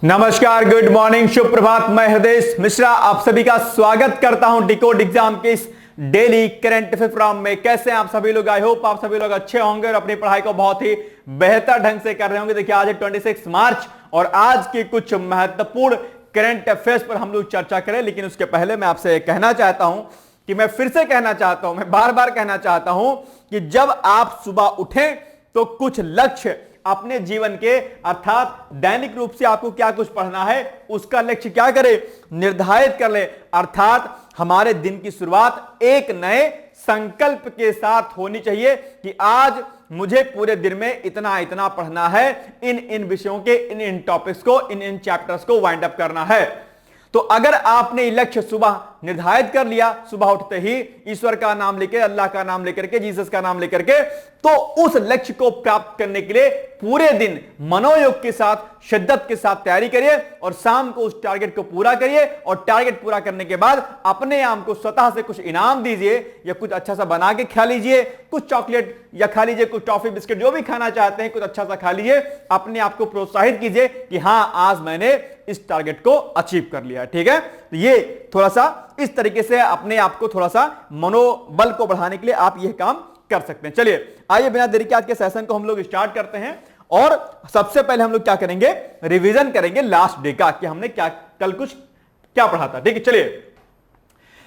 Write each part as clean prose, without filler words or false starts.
नमस्कार, good morning, शुभ प्रभात। मैं हृदय मिश्रा आप सभी का स्वागत करता हूं डिकोड एग्जाम के इस डेली करंट अफेयर प्रोग्राम में। कैसे हैं आप सभी लोग? आई होप आप सभी लोग अच्छे होंगे और अपनी पढ़ाई को बहुत ही बेहतर ढंग से कर रहे होंगे। देखिए, आज है 26 मार्च और आज की कुछ महत्वपूर्ण करंट अफेयर्स पर हम लोग चर्चा करें। लेकिन उसके पहले मैं आपसे कहना चाहता हूं कि मैं फिर से कहना चाहता हूं, मैं बार बार कहना चाहता हूं कि जब आप सुबह उठें तो कुछ लक्ष्य अपने जीवन के अर्थात दैनिक रूप से आपको क्या कुछ पढ़ना है उसका लक्ष्य क्या करें, निर्धारित कर ले। अर्थात हमारे दिन की शुरुआत एक नए संकल्प के साथ होनी चाहिए कि आज मुझे पूरे दिन में इतना इतना पढ़ना है, इन इन विषयों के इन इन टॉपिक्स को, इन इन चैप्टर्स को वाइंड अप करना है। तो अगर आपने लक्ष्य सुबह निर्धारित कर लिया, सुबह उठते ही ईश्वर का नाम लेकर, अल्लाह का नाम लेकर के, जीसस का नाम लेकर के, तो उस लक्ष्य को प्राप्त करने के लिए पूरे दिन मनोयोग के साथ, शिद्दत के साथ तैयारी करिए और शाम को उस टारगेट को पूरा करिए। और टारगेट पूरा करने के बाद अपने आप को स्वतः से कुछ इनाम दीजिए या कुछ अच्छा सा बना के खा लीजिए, कुछ चॉकलेट या खा लीजिए, कुछ टॉफी बिस्किट जो भी खाना चाहते हैं, कुछ अच्छा सा खा लीजिए। अपने आप को प्रोत्साहित कीजिए कि हां, आज मैंने इस टारगेट को अचीव कर लिया। ठीक है, तो ये थोड़ा सा इस तरीके से अपने आप को थोड़ा सा मनोबल को बढ़ाने के लिए आप यह काम कर सकते हैं। चलिए, आइए बिना देरी के आज के सेशन को हम लोग स्टार्ट करते हैं। और सबसे पहले हम लोग क्या करेंगे, रिवीजन करेंगे लास्ट डे का कि हमने क्या कल कुछ क्या पढ़ा था। ठीक है, चलिए।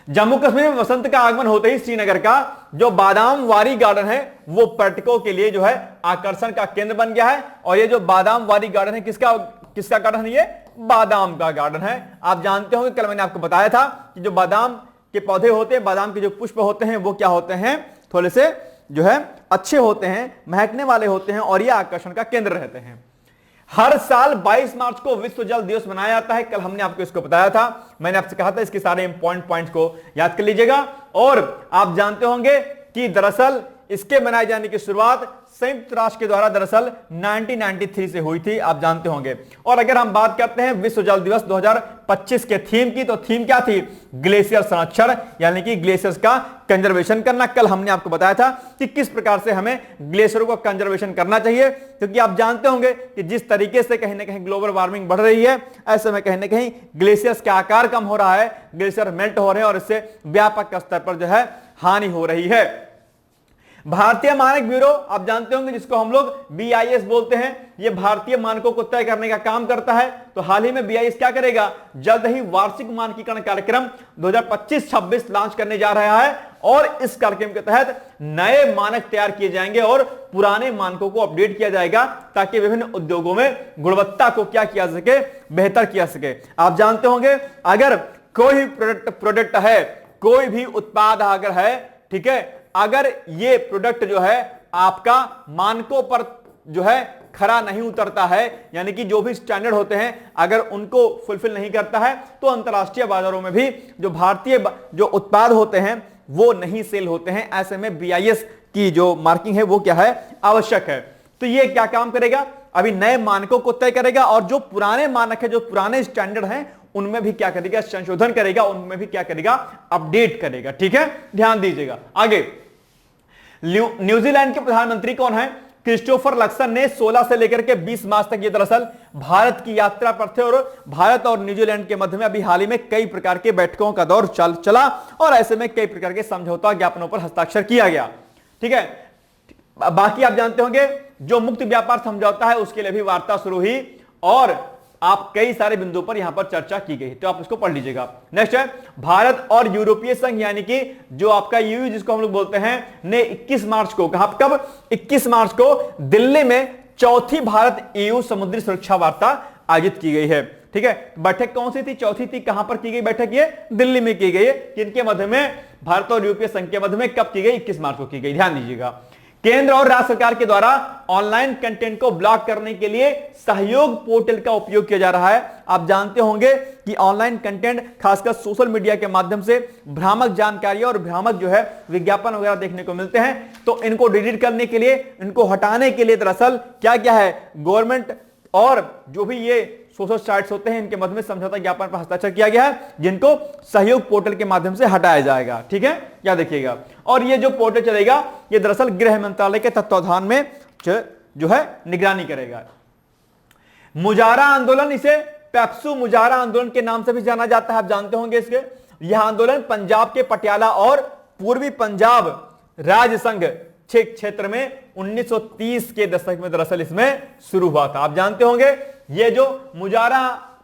जम्मू कश्मीर में वसंत का आगमन होते ही श्रीनगर का जो बादाम वारी गार्डन है वो पर्यटकों के लिए जो है आकर्षण का केंद्र बन गया है। और ये जो बादाम वारी गार्डन है किसका गार्डन है? ये बादाम का गार्डन है। आप जानते होंगे, कल मैंने आपको बताया था कि जो बादाम के पौधे होते हैं, बादाम के जो पुष्प होते हैं वो क्या होते हैं, थोड़े से जो है अच्छे होते हैं, महकने वाले होते हैं और ये आकर्षण का केंद्र रहते हैं। हर साल 22 मार्च को विश्व जल दिवस मनाया जाता है। कल हमने आपको इसको बताया था, मैंने आपसे कहा था इसके सारे इंपॉर्टेंट पॉइंट्स को याद कर लीजिएगा। और आप जानते होंगे कि दरअसल इसके मनाए जाने की शुरुआत संयुक्त राष्ट्र के द्वारा दरअसल 1993 से हुई थी, आप जानते होंगे। और अगर हम बात करते हैं विश्व जल दिवस 2025 के थीम की, तो थीम क्या थी? ग्लेशियर संरक्षण, यानी कि ग्लेशियर्स का कंजर्वेशन करना। कल हमने आपको बताया था कि किस प्रकार से हमें ग्लेशियरों का कंजर्वेशन करना चाहिए, क्योंकि आप जानते होंगे कि जिस तरीके से कहीं ना कहीं ग्लोबल वार्मिंग बढ़ रही है, ऐसे में कहीं ना कहीं ग्लेशियर्स का आकार कम हो रहा है, ग्लेशियर मेल्ट हो रहे हैं और इससे व्यापक स्तर पर जो है हानि हो रही है। भारतीय मानक ब्यूरो, आप जानते होंगे जिसको हम लोग BIS बोलते हैं, ये भारतीय मानकों को तय करने का काम करता है। तो हाल ही में BIS क्या करेगा, जल्द ही वार्षिक मानकीकरण कार्यक्रम 2025-26 लॉन्च करने जा रहा है। और इस कार्यक्रम के तहत नए मानक तैयार किए जाएंगे और पुराने मानकों को अपडेट किया जाएगा ताकि विभिन्न उद्योगों में गुणवत्ता को क्या किया सके, बेहतर किया सके। आप जानते होंगे अगर कोई प्रोडक्ट है, कोई भी उत्पाद अगर है, ठीक है, अगर ये प्रोडक्ट जो है आपका मानकों पर जो है खरा नहीं उतरता है, यानी कि जो भी स्टैंडर्ड होते हैं अगर उनको फुलफिल नहीं करता है, तो अंतरराष्ट्रीय बाजारों में भी जो भारतीय जो उत्पाद होते हैं वो नहीं सेल होते हैं। ऐसे में BIS की जो मार्किंग है वो क्या है, आवश्यक है। तो ये क्या काम करेगा, अभी नए मानकों को तय करेगा और जो पुराने मानक है, जो पुराने स्टैंडर्ड हैं, उनमें भी क्या करेगा, संशोधन करेगा, उनमें भी क्या करेगा, अपडेट करेगा। ठीक है, ध्यान दीजिएगा। आगे, न्यूजीलैंड के प्रधानमंत्री कौन है? क्रिस्टोफर लक्सन ने 16 से लेकर के 20 मार्च तक ये दरअसल भारत की यात्रा पर थे। और भारत और न्यूजीलैंड के मध्य में अभी हाल ही में कई प्रकार के बैठकों का दौर चला और ऐसे में कई प्रकार के समझौता ज्ञापनों पर हस्ताक्षर किया गया। ठीक है, बाकी आप जानते होंगे जो मुक्त व्यापार समझौता है उसके लिए भी वार्ता शुरू हुई और आप कई सारे बिंदुओं पर यहां पर चर्चा की गई, तो आप इसको पढ़ लीजिएगा। नेक्स्ट है, भारत और यूरोपीय संघ यानी कि जो आपका EU जिसको हम लोग बोलते हैं, ने 21 मार्च को, कब 21 मार्च को दिल्ली में चौथी भारत EU समुद्री सुरक्षा वार्ता आयोजित की गई है। ठीक है, बैठक कौन सी थी? चौथी थी। कहां पर की गई बैठक? ये दिल्ली में की गई है। किनके मध्य में? भारत और यूरोपीय संघ के मध्य में। कब की गई? 21 मार्च को की गई। ध्यान दीजिएगा। केंद्र और राज्य सरकार के द्वारा ऑनलाइन कंटेंट को ब्लॉक करने के लिए सहयोग पोर्टल का उपयोग किया जा रहा है। आप जानते होंगे कि ऑनलाइन कंटेंट खासकर सोशल मीडिया के माध्यम से भ्रामक जानकारी और भ्रामक जो है विज्ञापन वगैरह देखने को मिलते हैं। तो इनको डिलीट करने के लिए, इनको हटाने के लिए दरअसल क्या क्या है, गवर्नमेंट और जो भी ये सोशल साइट्स होते हैं इनके मध्य में समझौता ज्ञापन पर हस्ताक्षर किया गया है, जिनको सहयोग पोर्टल के माध्यम से हटाया जाएगा। ठीक है, क्या देखिएगा। और ये जो पोर्टल चलेगा ये दरअसल गृह मंत्रालय के तत्वाधान में जो है निगरानी करेगा। मुजारा आंदोलन, इसे पेप्सू मुजाहरा आंदोलन के नाम से भी जाना जाता है, आप जानते होंगे इसके। यह आंदोलन पंजाब के पटियाला और पूर्वी पंजाब राज्य संघ क्षेत्र में 1930 के दशक में दरअसल इसमें शुरू हुआ था। आप जानते होंगे ये जो मुजाहरा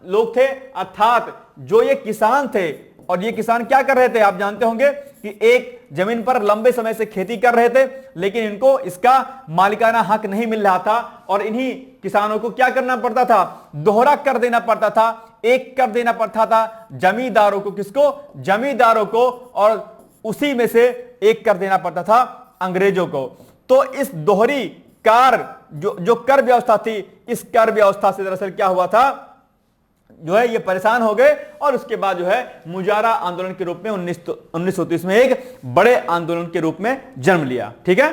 लोग थे, अर्थात जो ये किसान थे, और ये किसान क्या कर रहे थे, आप जानते होंगे कि एक जमीन पर लंबे समय से खेती कर रहे थे, लेकिन इनको इसका मालिकाना हक नहीं मिल रहा था, और इन्हीं किसानों को क्या करना पड़ता था, दोहरा कर देना पड़ता था, एक कर देना पड़ता था जमींदारों को। किसको? जमींदारों को, और उसी में से एक कर देना पड़ता था अंग्रेजों को। तो इस दोहरी कार जो कर व्यवस्था थी, इस कर व्यवस्था से दरअसल क्या हुआ था, जो है ये परेशान हो गए, और उसके बाद जो है मुजाहरा आंदोलन के रूप में 1930 में एक बड़े आंदोलन के रूप में जन्म लिया। ठीक है,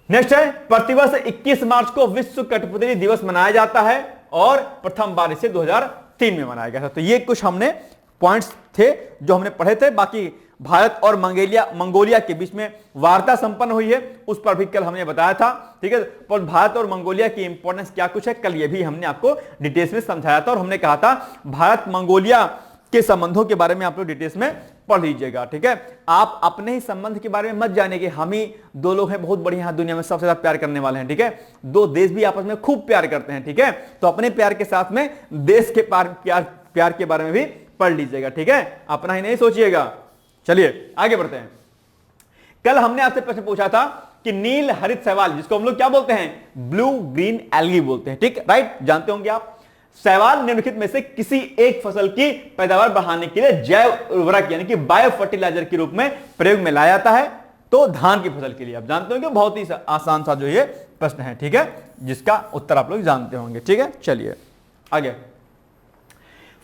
नेक्स्ट है, प्रतिवर्ष 21 मार्च को विश्व कठपुतली दिवस मनाया जाता है, और प्रथम बार इसे 2003 में मनाया गया था। तो ये कुछ हमने पॉइंट्स थे जो हमने पढ़े थे। बाकी भारत और मंगोलिया के बीच में वार्ता संपन्न हुई है, उस पर भी कल हमने बताया था। ठीक है, पर भारत और मंगोलिया की इंपॉर्टेंस क्या कुछ है, कल ये भी हमने आपको डिटेल्स में समझाया था, और हमने कहा था भारत मंगोलिया के संबंधों के बारे में आप लोग डिटेल्स में पढ़ लीजिएगा। ठीक है, आप अपने ही संबंध के बारे में मत जाने कि हम ही दो लोग हैं बहुत बढ़िया दुनिया में सबसे ज्यादा प्यार करने वाले हैं। ठीक है, दो देश भी आपस में खूब प्यार करते हैं। ठीक है, तो अपने प्यार के साथ में देश के प्यार के बारे में भी पढ़ लीजिएगा। ठीक है, अपना ही नहीं सोचिएगा। चलिए आगे बढ़ते हैं। कल हमने आपसे प्रश्न पूछा था कि नील हरित शैवाल, जिसको हम लोग क्या बोलते हैं, ब्लू ग्रीन एल्गी बोलते हैं। ठीक, राइट, जानते होंगे आप। शैवाल निम्नलिखित में से किसी एक फसल की पैदावार बढ़ाने के लिए जैव उर्वरक यानी कि बायो फर्टिलाइजर के रूप में प्रयोग में लाया जाता है। तो धान की फसल के लिए आप जानते होंगे, बहुत ही आसान सा जो ये प्रश्न है। ठीक है, जिसका उत्तर आप लोग जानते होंगे। ठीक है, चलिए आगे।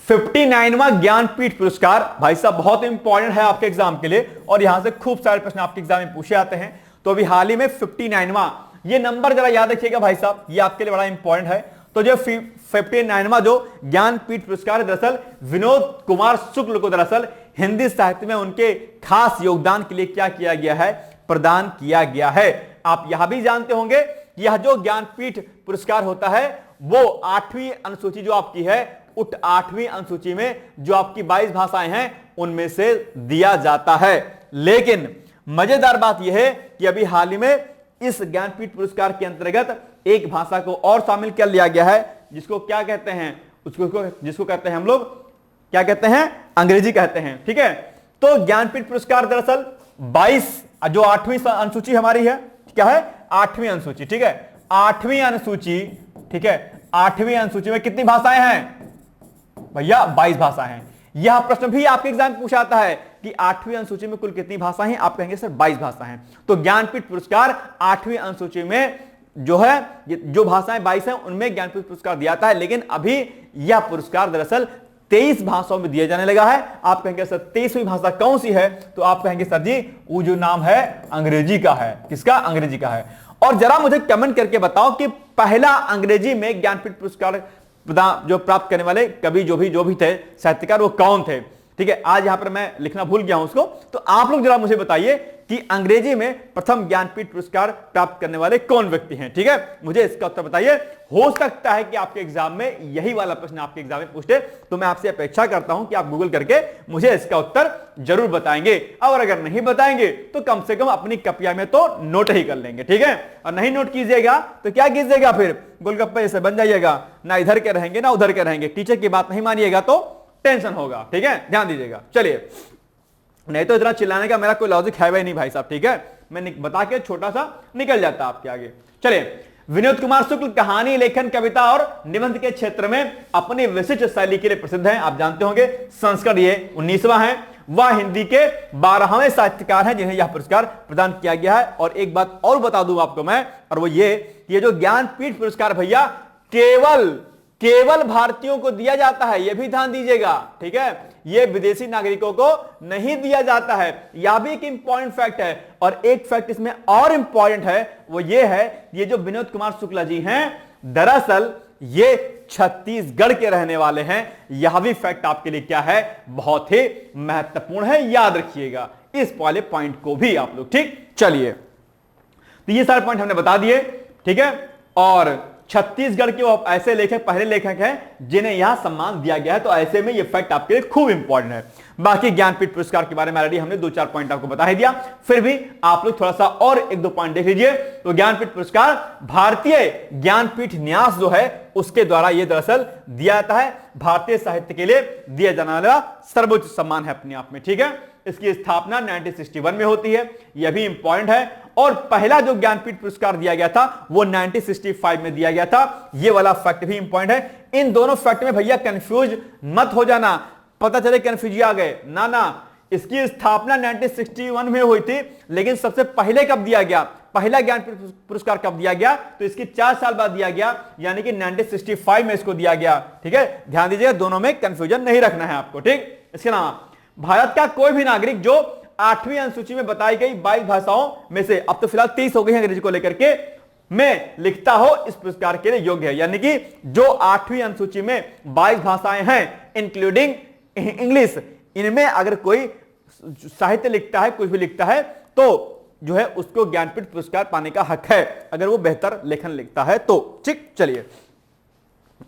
59वां ज्ञानपीठ पुरस्कार, भाई साहब बहुत इंपॉर्टेंट है आपके एग्जाम के लिए, और यहां से खूब सारे प्रश्न आपके एग्जाम में पूछे आते हैं। तो अभी हाल ही में 59वां, ये नंबर जरा याद रखिएगा भाई साहब, ये आपके लिए बड़ा इंपॉर्टेंट है। तो जो 59वां जो ज्ञानपीठ पुरस्कार दरअसल विनोद कुमार शुक्ल को दरअसल हिंदी साहित्य में उनके खास योगदान के लिए क्या किया गया है, प्रदान किया गया है। आप यह भी जानते होंगे, यह जो ज्ञानपीठ पुरस्कार होता है वो 8वीं अनुसूची जो आपकी है, उस 8वीं अनुसूची में जो आपकी 22 भाषाएं हैं उनमें से दिया जाता है। लेकिन मजेदार बात यह है कि अभी हाल ही में इस ज्ञानपीठ पुरस्कार के अंतर्गत एक भाषा को और शामिल कर लिया गया है, जिसको क्या कहते हैं, जिसको कहते हैं हम लोग क्या कहते हैं, अंग्रेजी कहते हैं। ठीक है, तो ज्ञानपीठ पुरस्कार दरअसल 22 जो 8वीं अनुसूची हमारी है, क्या है, 8वीं अनुसूची। ठीक है, 8वीं अनुसूची। ठीक है, 8वीं अनुसूची में कितनी भाषाएं हैं भैया, 22 भाषाएं हैं। यह प्रश्न भी आपके एग्जाम में पूछा आता है कि 8वीं अनुसूची में कुल कितनी भाषाएं हैं, आप कहेंगे सर 22 भाषाएं हैं। तो ज्ञानपीठ पुरस्कार 8वीं अनुसूची में जो है, जो भाषाएं 22 हैं उनमें ज्ञानपीठ पुरस्कार दिया जाता है। लेकिन अभी यह पुरस्कार दरअसल 23 भाषाओं में दिया जाने लगा है। आप कहेंगे सर 23वीं भाषा कौन सी है, तो आप कहेंगे सर जी वो जो नाम है अंग्रेजी का है। किसका? अंग्रेजी का है। और जरा मुझे कमेंट करके बताओ कि पहला अंग्रेजी में ज्ञानपीठ पुरस्कार जो प्राप्त करने वाले कवि जो भी थे, साहित्यकार, वो कौन थे। ठीक है, आज यहां पर मैं लिखना भूल गया हूं उसको, तो आप लोग जरा मुझे बताइए कि अंग्रेजी में प्रथम ज्ञानपीठ पुरस्कार प्राप्त करने वाले कौन व्यक्ति हैं। ठीक है, मुझे इसका उत्तर बताइए। हो सकता है कि आपके एग्जाम में यही वाला प्रश्न आपके एग्जाम में पूछे, तो मैं आपसे अपेक्षा करता हूं कि आप गूगल करके मुझे इसका उत्तर जरूर बताएंगे, और अगर नहीं बताएंगे तो कम से कम अपनी कपिया में तो नोट ही कर लेंगे। ठीक है, और नहीं नोट कीजिएगा तो क्या कीजिएगा, फिर गोलगप्पे जैसे बन जाइएगा, ना इधर के रहेंगे ना उधर के रहेंगे। टीचर की बात नहीं मानिएगा तो टेंशन होगा। ठीक है, ध्यान दीजिएगा। चलिए, नहीं तो इतना चिल्लाने का मेरा कोई लॉजिक है नहीं भाई साहब। ठीक है, मैं बता के छोटा सा निकल जाता आपके आगे। चलिए, विनोद कुमार शुक्ल कहानी लेखन, कविता और निबंध के क्षेत्र में अपनी विशिष्ट शैली के लिए प्रसिद्ध हैं। आप जानते होंगे संस्कृत ये 19वां है। वह हिंदी के 12वें साहित्यकार हैं जिन्हें यह पुरस्कार प्रदान किया गया है। और एक बात और बता दूं आपको मैं, और वो ये जो ज्ञानपीठ पुरस्कार भैया केवल भारतीयों को दिया जाता है, यह भी ध्यान दीजिएगा। ठीक है, यह विदेशी नागरिकों को नहीं दिया जाता है। यह भी एक इंपॉर्टेंट फैक्ट है। और एक फैक्ट इसमें और इंपॉर्टेंट है, वो ये है, ये जो विनोद कुमार शुक्ला जी हैं दरअसल ये छत्तीसगढ़ के रहने वाले हैं। यह भी फैक्ट आपके लिए क्या है, बहुत ही महत्वपूर्ण है, याद रखिएगा इस वाले पॉइंट को भी आप लोग। ठीक, चलिए, तो ये सारे पॉइंट हमने बता दिए। ठीक है, और छत्तीसगढ़ के वो ऐसे लेखक, पहले लेखक हैं जिन्हें यहां सम्मान दिया गया है, तो ऐसे में ये फैक्ट आपके लिए खूब इंपॉर्टेंट है। बाकी ज्ञानपीठ पुरस्कार के बारे में ऑलरेडी हमने 2-4 पॉइंट आपको बता ही दिया, फिर भी आप लोग थोड़ा सा और 1-2 पॉइंट देख लीजिए। तो ज्ञानपीठ पुरस्कार भारतीय ज्ञानपीठ न्यास जो है उसके द्वारा यह दरअसल दिया जाता है, भारतीय साहित्य के लिए दिया जाने वाला सर्वोच्च सम्मान है अपने आप में, ठीक है। इसकी स्थापना 1961 में होती है, यह भी इंपॉर्टेंट है। और पहला जो ज्ञानपीठ पुरस्कार दिया गया था वो 1965 में दिया गया था, यह वाला फैक्ट भी इंपॉर्टेंट है। इन दोनों फैक्ट में भैया कंफ्यूज मत हो जाना, पता चले कंफ्यूज आ गए ना ना। इसकी स्थापना 1961 में हुई थी, लेकिन सबसे पहले कब दिया गया, पहला ज्ञानपीठ पुरस्कार कब दिया गया, तो इसकी 4 साल बाद दिया गया, यानी कि 1965 में इसको दिया गया, ठीक है। ध्यान दीजिएगा, दोनों में कंफ्यूजन नहीं रखना है आपको, ठीक। इसके अलावा भारत का कोई भी नागरिक जो 8वीं अनुसूची में बताई गई 22 भाषाओं में से, अब तो फिलहाल 30 हो गई है अंग्रेजी को लेकर के, में लिखता हो इस पुरस्कार के लिए योग्य है। यानी कि जो 8वीं अनुसूची में 22 भाषाएं हैं इंक्लूडिंग इंग्लिश, इनमें अगर कोई साहित्य लिखता है, कुछ भी लिखता है, तो जो है उसको ज्ञानपीठ पुरस्कार पाने का हक है, अगर वो बेहतर लेखन लिखता है तो, ठीक। चलिए,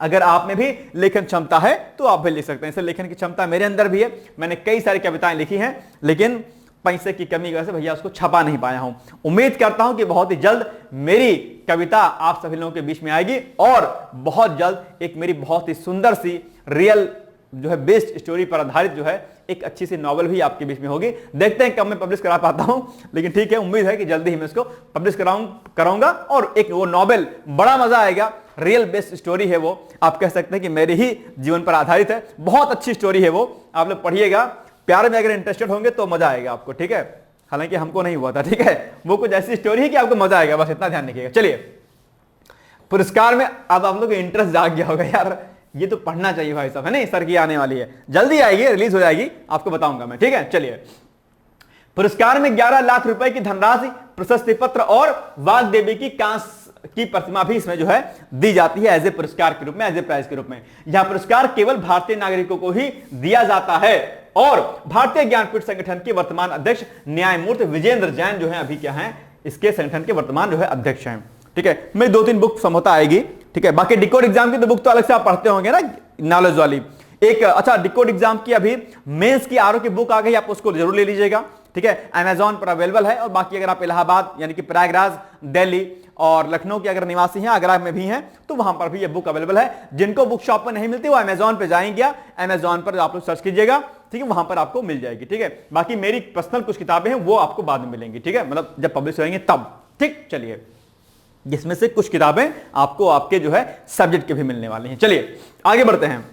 अगर आप में भी लेखन क्षमता है तो आप भी लिख सकते हैं। इसे लेखन की क्षमता मेरे अंदर भी है, मैंने कई सारी कविताएं लिखी हैं, लेकिन पैसे की कमी की वजह से भैया उसको छपा नहीं पाया हूं। उम्मीद करता हूं कि बहुत ही जल्द मेरी कविता आप सभी लोगों के बीच में आएगी, और बहुत जल्द एक मेरी बहुत ही सुंदर सी रियल जो है बेस्ड स्टोरी पर आधारित जो है एक अच्छी सी नॉवल भी आपके बीच में होगी। देखते हैं कब मैं पब्लिश करा पाता हूं, लेकिन ठीक है, उम्मीद है कि जल्दी ही मैं इसको पब्लिश कराऊंगा। और एक वो नॉवल बड़ा मजा आएगा, रियल बेस्ड स्टोरी है वो, आप कह सकते हैं कि मेरे ही जीवन पर आधारित है, बहुत अच्छी स्टोरी है वो, आप लोग पढ़िएगा। प्यार में अगर इंटरेस्टेड होंगे तो मजा आएगा आपको, ठीक है। हालांकि हमको नहीं हुआ था, ठीक है, वो कुछ ऐसी स्टोरी है कि आपको मजा आएगा, बस इतना ध्यान रखिएगा। चलिए, पुरस्कार में अब आप लोग को इंटरेस्ट जाग गया होगा, यार ये तो पढ़ना चाहिए भाई साहब, है ना, सर की आने वाली है, जल्दी आएगी, रिलीज हो जाएगी, आपको बताऊंगा मैं, ठीक है। चलिए, पुरस्कार में 11 लाख रुपए की धनराशि, प्रशस्ति पत्र और वाग्देवी की कांस्य की प्रतिमा भी इसमें जो है दी जाती है एज ए पुरस्कार के रूप में, एज ए प्राइज के रूप में। यह पुरस्कार केवल भारतीय नागरिकों को ही दिया जाता है, और भारतीय ज्ञानपीठ संगठन के वर्तमान अध्यक्ष न्यायमूर्ति विजेंद्र जैन जो है अभी क्या है, इसके संगठन के वर्तमान जो है अध्यक्ष हैं, ठीक है। मेरी 2-3 बुक समझौता आएगी, ठीक है। बाकी डिकोड एग्जाम की तो बुक तो अलग से आप पढ़ते होंगे ना, नॉलेज वाली एक। अच्छा, डिकोड एग्जाम की अभी मेंस की आरओ की बुक आ गई, आप उसको जरूर ले लीजिएगा, ठीक है। अमेजॉन पर अवेलेबल है। और बाकी अगर आप इलाहाबाद यानी कि प्रयागराज, दिल्ली और लखनऊ के अगर निवासी हैं, आगरा में भी हैं, तो वहां पर भी ये बुक अवेलेबल है। जिनको बुक शॉप पर नहीं मिलती वो अमेजॉन पे जाएंगे, अमेजॉन पर आप लोग सर्च कीजिएगा, ठीक है, वहां पर आपको मिल जाएगी, ठीक है। बाकी मेरी पर्सनल कुछ किताबें हैं वो आपको बाद में मिलेंगी, ठीक है, मतलब जब पब्लिश होंगे तब, ठीक। चलिए, जिसमें से कुछ किताबें आपको आपके जो है सब्जेक्ट के भी मिलने वाली हैं। चलिए आगे बढ़ते हैं।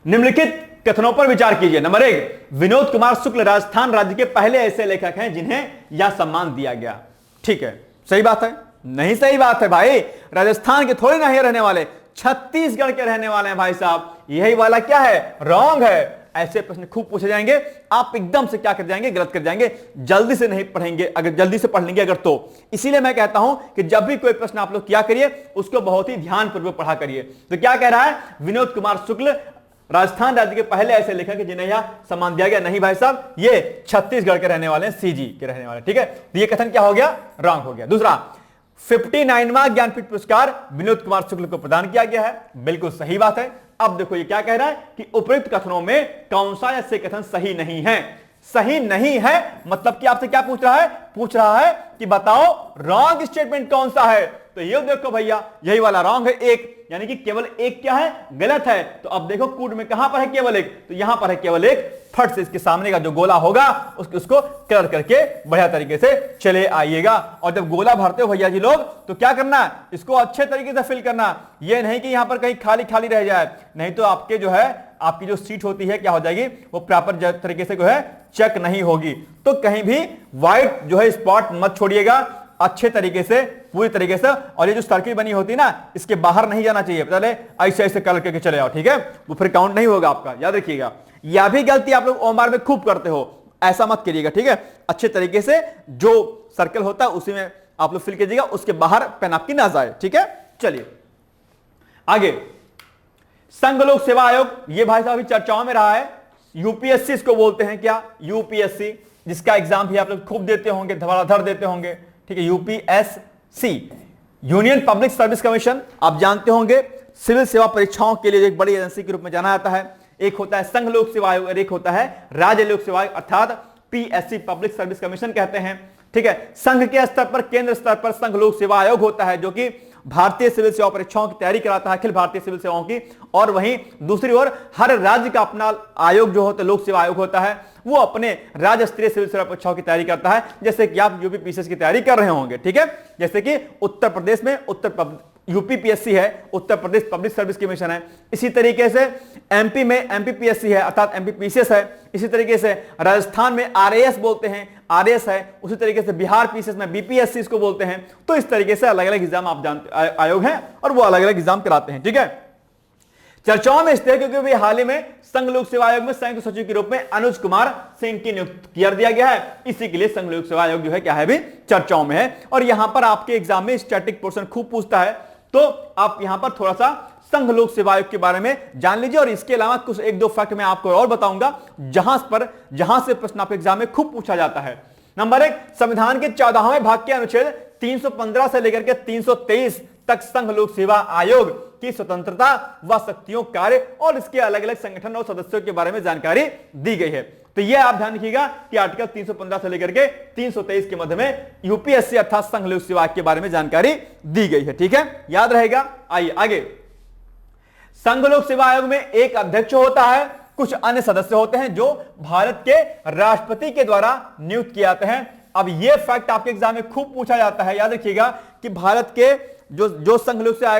निम्नलिखित कथनों पर विचार कीजिए। नंबर 1, विनोद कुमार शुक्ल राजस्थान राज्य के पहले ऐसे लेखक हैं जिन्हें यह सम्मान दिया गया। ठीक है, सही बात है? नहीं सही बात है भाई, राजस्थान के थोड़े ना ही रहने वाले, छत्तीसगढ़ के रहने वाले हैं भाई साहब। यही वाला क्या है, रॉन्ग है। ऐसे प्रश्न खूब पूछे जाएंगे, आप एकदम से क्या कर जाएंगे, गलत कर जाएंगे, जल्दी से नहीं पढ़ेंगे, अगर जल्दी से पढ़ लेंगे अगर तो। इसीलिए मैं कहता हूं कि जब भी कोई प्रश्न आप लोग क्या करिए, उसको बहुत ही ध्यानपूर्वक पढ़ा करिए। तो क्या कह रहा है, विनोद कुमार शुक्ल राजस्थान राज्य के पहले ऐसे लेखक जिन्हें यह सम्मान दिया गया। नहीं भाई साहब, ये छत्तीसगढ़ के रहने वाले हैं, सीजी के रहने वाले। ठीक है, तो ये कथन क्या हो गया, रॉन्ग हो गया। दूसरा, 59वां ज्ञानपीठ पुरस्कार विनोद कुमार शुक्ल को प्रदान किया गया है। बिल्कुल सही बात है। अब देखो ये क्या कह रहा है कि उपयुक्त कथनों में कौन सा ऐसे कथन सही नहीं है। सही नहीं है मतलब कि आपसे क्या पूछ रहा है, पूछ रहा है कि बताओ रॉन्ग स्टेटमेंट कौन सा है। तो ये देखो भैया, यही वाला रॉन्ग है, एक, यानी कि केवल एक क्या है, गलत है। तो अब देखो कूट में कहां पर है केवल एक, तो यहां पर है केवल एक। फट से इसके सामने का जो गोला होगा उसको कलर करके बढ़िया तरीके से चले आइएगा। और जब गोला भरते हो भैया जी लोग, तो क्या करना है, इसको अच्छे तरीके से फिल करना। ये नहीं कि यहां पर कहीं खाली खाली रह जाए, नहीं तो आपके जो है, आपकी जो सीट होती है क्या हो जाएगी, वो प्रॉपर तरीके से जो है चेक नहीं होगी। तो कहीं भी व्हाइट जो है स्पॉट मत छोड़िएगा, अच्छे तरीके से पूरी तरीके से। और ये जो सर्किल बनी होती है ना, इसके बाहर नहीं जाना चाहिए, पहले ऐसे ऐसे कलर करके चले आओ। ठीक है, वो फिर काउंट नहीं होगा आपका, याद रखिएगा। यह भी गलती आप लोग ओमार में खूब करते हो, ऐसा मत करिएगा। ठीक है, अच्छे तरीके से जो सर्कल होता है उसी में आप लोग फिल कीजिएगा, उसके बाहर पेन आपकी ना जाए। ठीक है, चलिए आगे। संघ लोक सेवा आयोग, ये भाई साहब अभी चर्चाओं में रहा है। यूपीएससी इसको बोलते हैं, क्या, यूपीएससी, जिसका एग्जाम भी आप लोग खूब देते होंगे, धड़ाधड़ देते होंगे। ठीक है, UPSC, union public service commission आप जानते होंगे, सिविल सेवा परीक्षाओं के लिए एक बड़ी एजेंसी के रूप में जाना जाता है। एक होता है संघ लोक सेवा आयोग और एक होता है राज्य लोक सेवा आयोग, अर्थात पीएससी, पब्लिक सर्विस कमीशन कहते हैं। ठीक है, संघ के स्तर पर, केंद्र स्तर पर संघ लोक सेवा आयोग होता है जो कि भारतीय सिविल सेवा परीक्षाओं की तैयारी कराता है, अखिल भारतीय सिविल सेवाओं की। और वहीं दूसरी ओर हर राज्य का अपना आयोग जो होता है, लोक सेवा आयोग होता है, वो अपने राज्य स्तरीय सिविल सेवा परीक्षाओं की तैयारी करता है, जैसे कि आप यूपीपीएससी की तैयारी कर रहे होंगे। ठीक है, जैसे कि उत्तर प्रदेश में यूपीपीएससी है, Uttar Pradesh public service commission है। इसी तरीके से एमपी में एमपीपीएससी है, अर्थात एमपीपीसीएस है। इसी तरीके से राजस्थान में आरएएस बोलते हैं, आरएएस है। उसी तरीके से बिहार पीसीएस में बीपीएससी इसको बोलते हैं। तो इस तरीके से अलग अलग एग्जाम आप जानते, आयोग हैं और वो अलग अलग एग्जाम कराते हैं। ठीक है, चर्चाओं में इसलिए क्योंकि भी हाल ही में संघ लोक सेवा आयोग में संयुक्त सचिव के रूप में अनुज कुमार सिंह की नियुक्ति कर दिया गया है। इसी के लिए संघ लोक सेवा आयोग जो है क्या है, भी चर्चाओं में है। और यहां पर आपके एग्जाम में स्टैटिक पोर्शन खूब पूछता है, तो आप यहां पर थोड़ा सा संघ लोक सेवा आयोग के बारे में जान लीजिए। और इसके अलावा कुछ एक दो फैक्ट मैं आपको और बताऊंगा जहां से प्रश्न आपके एग्जाम में खूब पूछा जाता है। नंबर 1, संविधान के 14वें भाग के अनुच्छेद 315 से लेकर के 323 तक संघ लोक सेवा आयोग की स्वतंत्रता व शक्तियों, कार्य और इसके अलग अलग संगठन और सदस्यों के बारे में जानकारी दी गई है। तो यह आप ध्यान रखिएगा कि आर्टिकल 315 से लेकर के 323 के मध्य में यूपीएससी अर्थात संघ लोक सेवा आयोग के बारे में जानकारी दी गई है। ठीक है, याद रहेगा। आइए आगे। संघ लोक सेवा आयोग में एक अध्यक्ष होता है, कुछ अन्य सदस्य होते हैं जो भारत के राष्ट्रपति के द्वारा नियुक्त किए जाते हैं। अब यह फैक्ट आपके एग्जाम में खूब पूछा जाता है, याद रखिएगा कि भारत के जो संघ लोक सेवा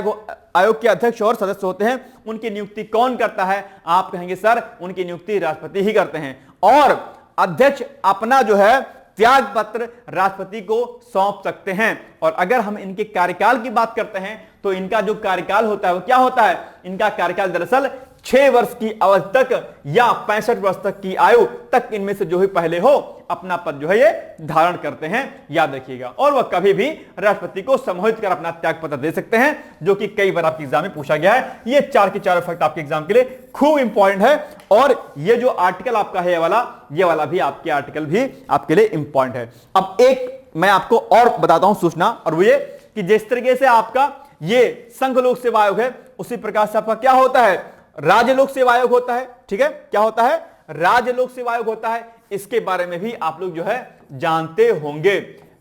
आयोग के अध्यक्ष और सदस्य होते हैं उनकी नियुक्ति कौन करता है। आप कहेंगे सर उनकी नियुक्ति राष्ट्रपति ही करते हैं, और अध्यक्ष अपना जो है त्याग पत्र राष्ट्रपति को सौंप सकते हैं। और अगर हम इनके कार्यकाल की बात करते हैं तो इनका जो कार्यकाल होता है वो क्या होता है, इनका कार्यकाल दरअसल 6 वर्ष की अवधि तक या 65 वर्ष तक की आयु तक इनमें से जो भी पहले हो अपना पद जो है ये धारण करते हैं, याद रखिएगा। और वह कभी भी राष्ट्रपति को सम्मोहित कर अपना त्याग पत्र दे सकते हैं, जो कि कई बार आपके एग्जाम में पूछा गया है। ये 4 के 4 फैक्ट आपके एग्जाम के लिए खूब इंपॉर्टेंट है। और ये जो आर्टिकल आपका है ये वाला भी आपके आर्टिकल भी आपके लिए इंपॉर्टेंट है। अब एक मैं आपको और बताता हूं सूचना, और वो ये कि जिस तरीके से आपका ये संघ लोक सेवा आयोग है उसी प्रकार से आपका क्या होता है, राज्य लोक सेवा आयोग होता है। ठीक है, क्या होता है, राज्य लोक सेवा आयोग होता है। इसके बारे में भी आप लोग जो है जानते होंगे।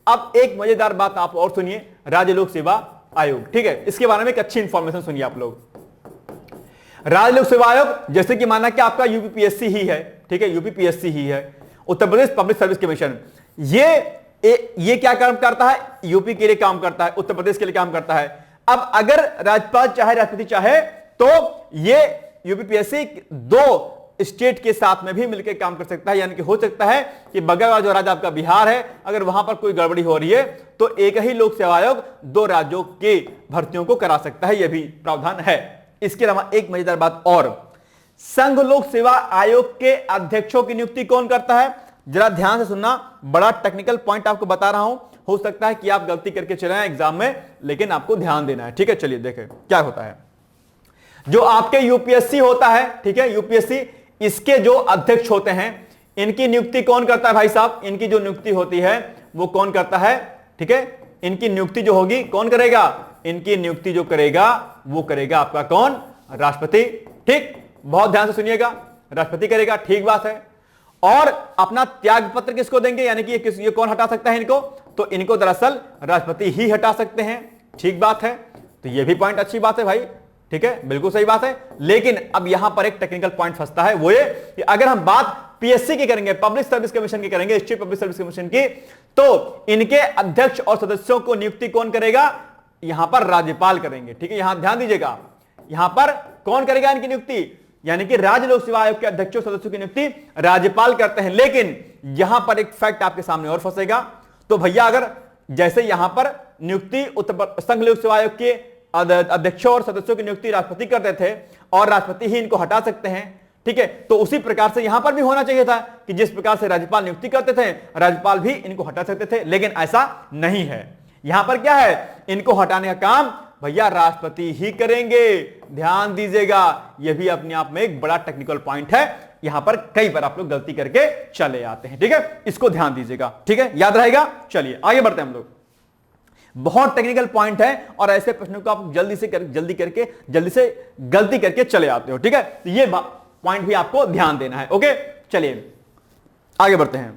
अब एक मजेदार बात आप और सुनिए, राज्य लोक सेवा आयोग। ठीक है, इसके बारे में एक अच्छी इंफॉर्मेशन सुनिए आप लोग। राज्य लोक सेवा आयोग जैसे कि माना कि आपका यूपीपीएससी ही है, ठीक है, यूपीपीएससी ही है, Uttar Pradesh public service commission. ये क्या काम करता है, यूपी के लिए काम करता है, उत्तर प्रदेश के लिए काम करता है। अब अगर राज्यपाल चाहे, राष्ट्रपति चाहे, तो ये यूपीपीएससी 2 स्टेट के साथ में भी मिलकर काम कर सकता है। यानी कि हो सकता है कि बगल वाला जो राज्य आपका बिहार है, अगर वहां पर कोई गड़बड़ी हो रही है तो एक ही लोक सेवा आयोग 2 राज्यों के भर्तियों को करा सकता है, यह भी प्रावधान है। इसके अलावा एक मजेदार बात और, संघ लोक सेवा आयोग के अध्यक्षों की नियुक्ति कौन करता है, जरा ध्यान से सुनना, बड़ा टेक्निकल पॉइंट आपको बता रहा हूं। हो सकता है कि आप गलती करके चले आए एग्जाम में, लेकिन आपको ध्यान देना है। ठीक है, चलिए देखें क्या होता है। जो आपके यूपीएससी होता है, ठीक है, यूपीएससी, इसके जो अध्यक्ष होते हैं इनकी नियुक्ति कौन करता है भाई साहब, इनकी जो नियुक्ति होती है वो कौन करता है। ठीक है, इनकी नियुक्ति जो होगी कौन करेगा, इनकी नियुक्ति जो करेगा वो करेगा आपका कौन, राष्ट्रपति। ठीक, बहुत ध्यान से सुनिएगा, राष्ट्रपति करेगा, ठीक बात है। और अपना त्याग पत्र किसको देंगे, यानी कि ये कौन हटा सकता है इनको, तो इनको दरअसल राष्ट्रपति ही हटा सकते हैं, ठीक बात है। तो ये भी पॉइंट अच्छी बात है भाई, ठीक है, बिल्कुल सही बात है। लेकिन अब यहां पर एक टेक्निकल पॉइंट फंसता है, वो ये कि अगर हम बात पीएससी की करेंगे, पब्लिक सर्विस कमीशन की करेंगे, स्टेट पब्लिक सर्विस कमीशन की, तो इनके अध्यक्ष और सदस्यों को नियुक्ति कौन करेगा, यहां पर राज्यपाल करेंगे। ठीक है, यहां ध्यान दीजिएगा, यहां पर कौन करेगा इनकी नियुक्ति, यानी कि राज्य लोक सेवा आयोग के अध्यक्षों सदस्यों की नियुक्ति राज्यपाल करते हैं। लेकिन यहां पर एक फैक्ट आपके सामने और फंसेगा, तो भैया अगर जैसे यहां पर नियुक्ति संघ लोक सेवा आयोग के अध्यक्षों और सदस्यों की नियुक्ति राष्ट्रपति करते थे और राष्ट्रपति ही इनको हटा सकते हैं, ठीक है, तो उसी प्रकार से यहां पर भी होना चाहिए था कि जिस प्रकार से राज्यपाल नियुक्ति करते थे राज्यपाल भी इनको हटा सकते थे, लेकिन ऐसा नहीं है। यहां पर क्या है, इनको हटाने का काम भैया राष्ट्रपति ही करेंगे। ध्यान दीजिएगा, यह भी अपने आप में एक बड़ा टेक्निकल पॉइंट है, यहां पर कई बार आप लोग गलती करके चले आते हैं। ठीक है, इसको ध्यान दीजिएगा, ठीक है, याद रहेगा। चलिए आगे बढ़ते हैं हम लोग। बहुत टेक्निकल पॉइंट है और ऐसे प्रश्नों को आप जल्दी से गलती करके चले आते हो, ठीक है। तो ये पॉइंट भी आपको ध्यान देना है। ओके, चलिए आगे बढ़ते हैं।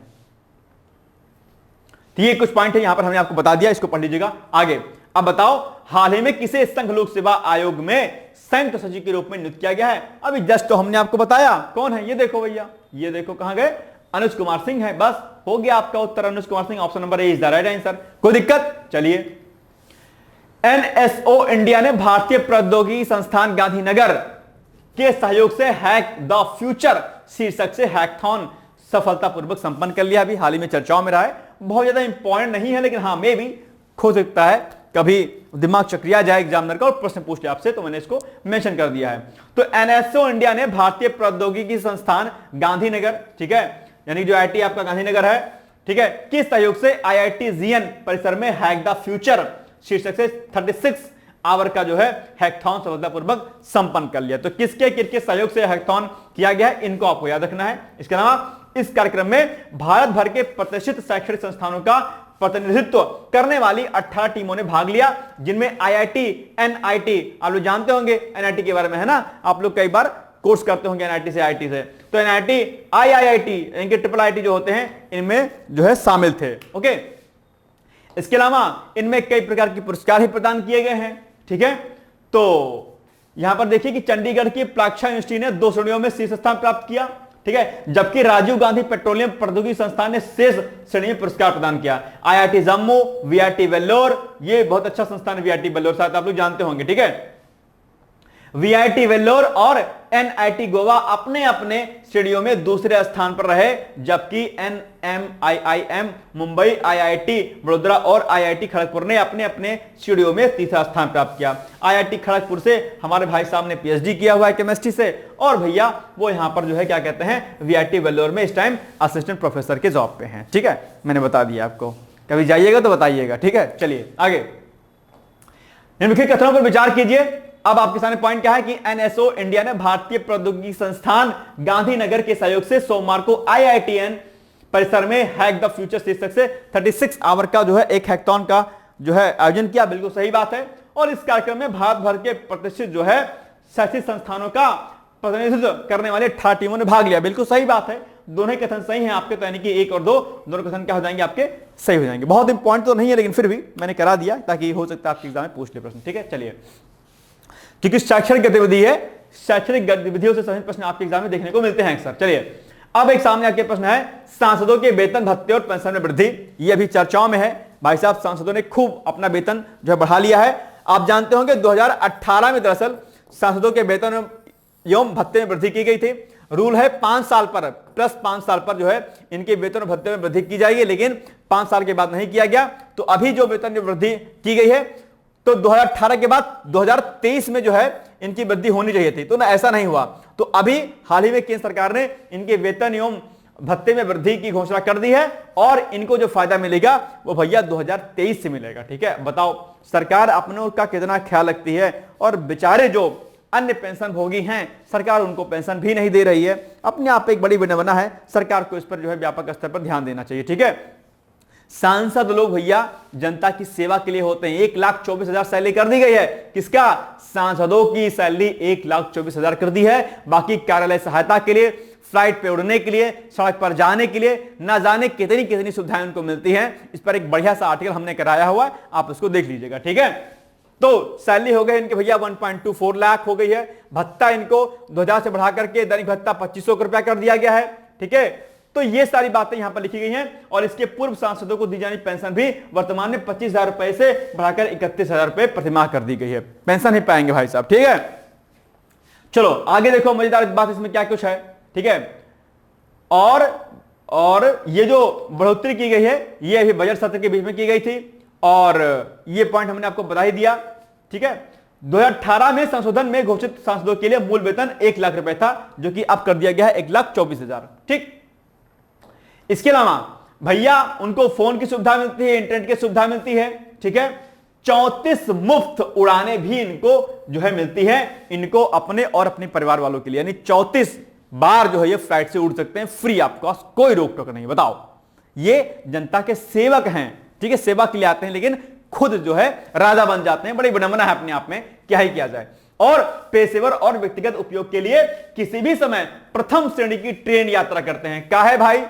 तो ये कुछ पॉइंट है, यहां पर हमने आपको बता दिया, इसको पढ़ लीजिएगा आगे। अब बताओ, हाल ही में किसे संघ लोक सेवा आयोग में संयुक्त सचिव के रूप में नियुक्त किया गया है? अभी जस्ट तो हमने आपको बताया कौन है, ये देखो भैया, ये देखो कहां गए, अनुज कुमार सिंह है। बस हो गया आपका उत्तर, Anuj Kumar Singh, option number A is the right answer. कोई दिक्कत? चलिए, एनएसओ इंडिया ने भारतीय प्रौद्योगिकी संस्थान गांधीनगर के सहयोग से हैक द फ्यूचर शीर्षक से हैकथॉन सफलतापूर्वक संपन्न कर लिया। अभी हाल ही में चर्चाओं में रहा है, बहुत ज्यादा इंपॉर्टेंट नहीं है, लेकिन हाँ मे भी हो सकता है कभी दिमाग चक्रिया जाए एग्जामिनर का और प्रश्न पूछ ले आपसे, तो मैंने इसको मेंशन कर दिया है। तो एनएसओ इंडिया ने भारतीय प्रौद्योगिकी संस्थान गांधीनगर, ठीक है, यानी जो आईआईटी आपका गांधीनगर है, ठीक है, किस सहयोग से आईआईटी जीएन परिसर में हैक द फ्यूचर शीर्षक से 36 आवर का जो है हैकथॉन सफलतापूर्वक संपन्न कर लिया। तो किसके सहयोग से हैकथॉन किया गया है, इनको आपको याद रखना है। इसके अलावा इस कार्यक्रम में भारत भर के प्रतिष्ठित शैक्षणिक संस्थानों का प्रतिनिधित्व करने वाली 18 टीमों ने भाग लिया, जिनमें आईआईटी, एनआईटी, आप लोग जानते होंगे एनआईटी के बारे में, है ना, आप लोग कई बार कोर्स करते होंगे एनआईटी से, आईआईटी से, तो एनआईटी, आईआईटी, इनके ट्रिपल आईटी जो होते हैं, इनमें जो है शामिल थे। ओके, इसके अलावा इनमें कई प्रकार के पुरस्कार भी प्रदान किए गए हैं, ठीक है। तो यहां पर देखिए कि चंडीगढ़ की प्लाक्षा यूनिवर्सिटी ने 2 श्रेणियों में शीर्ष स्थान प्राप्त किया, ठीक है, जबकि राजीव गांधी पेट्रोलियम प्रौद्योगिकी संस्थान ने शेष श्रेणी में पुरस्कार प्रदान किया। आईआईटी जम्मू, वीआईटी वेल्लोर, ये बहुत अच्छा संस्थान है वीआईटी वेल्लोर, शायद आप लोग जानते होंगे, ठीक है। वीआईटी वेल्लोर और एनआईटी गोवा अपने अपने श्रेणियों में दूसरे स्थान पर रहे, जबकि एनएमआईआईएम मुंबई, आईआईटी वडोदरा और आईआईटी खड़गपुर ने अपने अपने श्रेणियों में तीसरा स्थान प्राप्त किया। आईआईटी खड़गपुर से हमारे भाई साहब ने पीएचडी किया हुआ है केमिस्ट्री से, और भैया वो यहां पर जो है क्या कहते हैं, वीआईटी वेल्लोर में इस टाइम असिस्टेंट प्रोफेसर के जॉब पे हैं, ठीक है, मैंने बता दिया आपको, कभी जाइएगा तो बताइएगा, ठीक है। चलिए आगे, निम्नलिखित कथनों पर विचार कीजिए। अब आपके सामने पॉइंट क्या है कि एनएसओ इंडिया ने भारतीय प्रौद्योगिकी संस्थान गांधीनगर के सहयोग से सोमवार को आईआईटीएन परिसर में हैक द फ्यूचर शीर्षक से 36 आवर का जो है एक हैकथॉन का जो है आयोजन किया। बिल्कुल सही बात है, और इस कार्यक्रम में भारत भर के प्रतिष्ठित जो है शैक्षिक संस्थानों का प्रतिनिधित्व करने वाले 18 टीमों ने भाग लिया। बिल्कुल सही बात है, दोनों कथन सही हैं आपके, तो यानी कि 1 और 2 दोनों कथन क्या हो जाएंगे आपके, सही हो जाएंगे। बहुत इंपॉर्टेंट तो नहीं है, लेकिन फिर भी मैंने करा दिया ताकि हो सकता है आपके एग्जाम में पूछ ले प्रश्न, ठीक है। चलिए, क्योंकि शैक्षणिक गतिविधि है, शैक्षणिक गतिविधियों से संबंधित प्रश्न आपके एग्जाम में देखने को मिलते हैं अक्सर। चलिए, अब एक सामने आपके प्रश्न है, सांसदों के वेतन भत्ते और पेंशन में वृद्धि, ये अभी चर्चाओं में है। भाई साहब, सांसदों ने खूब अपना वेतन जो है बढ़ा लिया है। आप जानते होंगे 2018 में दरअसल सांसदों के वेतन एवं भत्ते में वृद्धि की गई थी। रूल है 5 साल पर, प्लस 5 साल पर जो है इनके वेतन और भत्ते में वृद्धि की जाएगी, लेकिन 5 साल के बाद नहीं किया गया। तो अभी जो वेतन में वृद्धि की गई है, तो 2018 के बाद 2023 में जो है इनकी वृद्धि होनी चाहिए थी, तो ना ऐसा नहीं हुआ। तो अभी हाल ही में केंद्र सरकार ने इनके वेतन एवं भत्ते में वृद्धि की घोषणा कर दी है, और इनको जो फायदा मिलेगा वो भैया 2023 से मिलेगा, ठीक है। बताओ सरकार अपनों का कितना ख्याल रखती है, और बेचारे जो अन्य पेंशन भोगी हैं, सरकार उनको पेंशन भी नहीं दे रही है। अपने आप एक बड़ी विडंबना है, सरकार को इस पर जो है व्यापक स्तर पर ध्यान देना चाहिए, ठीक है। सांसद लोग भैया जनता की सेवा के लिए होते हैं। 1,24,000 सैलरी कर दी गई है, किसका, सांसदों की सैलरी 1,24,000 कर दी है। बाकी कार्यालय सहायता के लिए, फ्लाइट पे उड़ने के लिए, सड़क पर जाने के लिए, ना जाने कितनी कितनी सुविधाएं उनको मिलती हैं। इस पर एक बढ़िया सा आर्टिकल हमने कराया हुआ है, आप उसको देख लीजिएगा, ठीक है। तो सैलरी हो गई इनके भैया 1.24 लाख हो गई है। भत्ता इनको 2000 से बढ़ा करके दैनिक भत्ता 2500 रुपया कर दिया गया है, ठीक है। तो ये सारी बातें यहां पर लिखी गई हैं, और इसके पूर्व सांसदों को दी जाने पेंशन भी वर्तमान में 25,000 रुपए से बढ़ाकर 31,000 रुपए प्रतिमाह कर दी गई है। पेंशन ही पाएंगे भाई साहब, ठीक है। चलो आगे देखो, मजेदार बात इसमें क्या कुछ है, ठीक है। और ये जो बढ़ोतरी की गई है, ये अभी बजट सत्र के बीच में की गई थी, और ये पॉइंट हमने आपको बता ही दिया, ठीक है। 2018 में संशोधन में घोषित सांसदों के लिए मूल वेतन 1 लाख रुपए था, जो कि अब कर दिया गया है 1,24,000, ठीक। इसके अलावा भैया उनको फोन की सुविधा मिलती है, इंटरनेट की सुविधा मिलती है, ठीक है। 34 मुफ्त उड़ाने भी इनको जो है मिलती है, इनको अपने और अपने परिवार वालों के लिए, यानी 34 बार जो है ये फ्लाइट से उड़ सकते हैं फ्री ऑफ कॉस्ट, कोई रोक टोक नहीं। बताओ, ये जनता के सेवक हैं, ठीक है, सेवा के लिए आते हैं, लेकिन खुद जो है राजा बन जाते हैं। बड़ी विडंबना है अपने आप में, क्या ही किया जाए। और पेशेवर और व्यक्तिगत उपयोग के लिए किसी भी समय प्रथम श्रेणी की ट्रेन यात्रा करते हैं। काहे भाई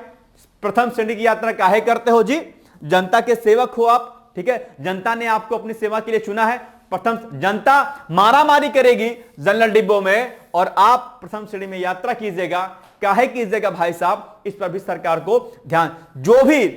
प्रथम श्रेणी की यात्रा काहे करते हो जी? जनता के सेवक हो आप, ठीक है, जनता ने आपको अपनी सेवा के लिए चुना है। प्रथम जनता मारामारी करेगी जनरल डिब्बों में और आप प्रथम श्रेणी में यात्रा कीजिएगा। काहे कीजिएगा भाई साहब? इस पर भी सरकार को ध्यान, जो भी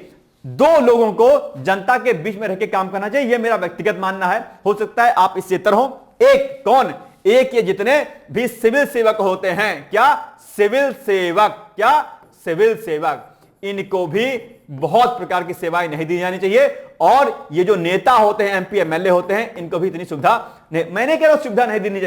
दो लोगों को जनता के बीच में रह के काम करना चाहिए, यह मेरा व्यक्तिगत मानना है। हो सकता है आप इससे इतर हो। एक कौन? एक ये जितने भी सिविल सेवक होते हैं, क्या सिविल सेवक, क्या सिविल सेवक, इनको भी बहुत प्रकार की सेवाएं नहीं दी जानी चाहिए। और ये जो नेता होते हैं, एमपी एमएलए होते हैं, इनको भी इतनी सुविधा नहीं, मैंने कह रहा हूं सुविधा नहीं देनी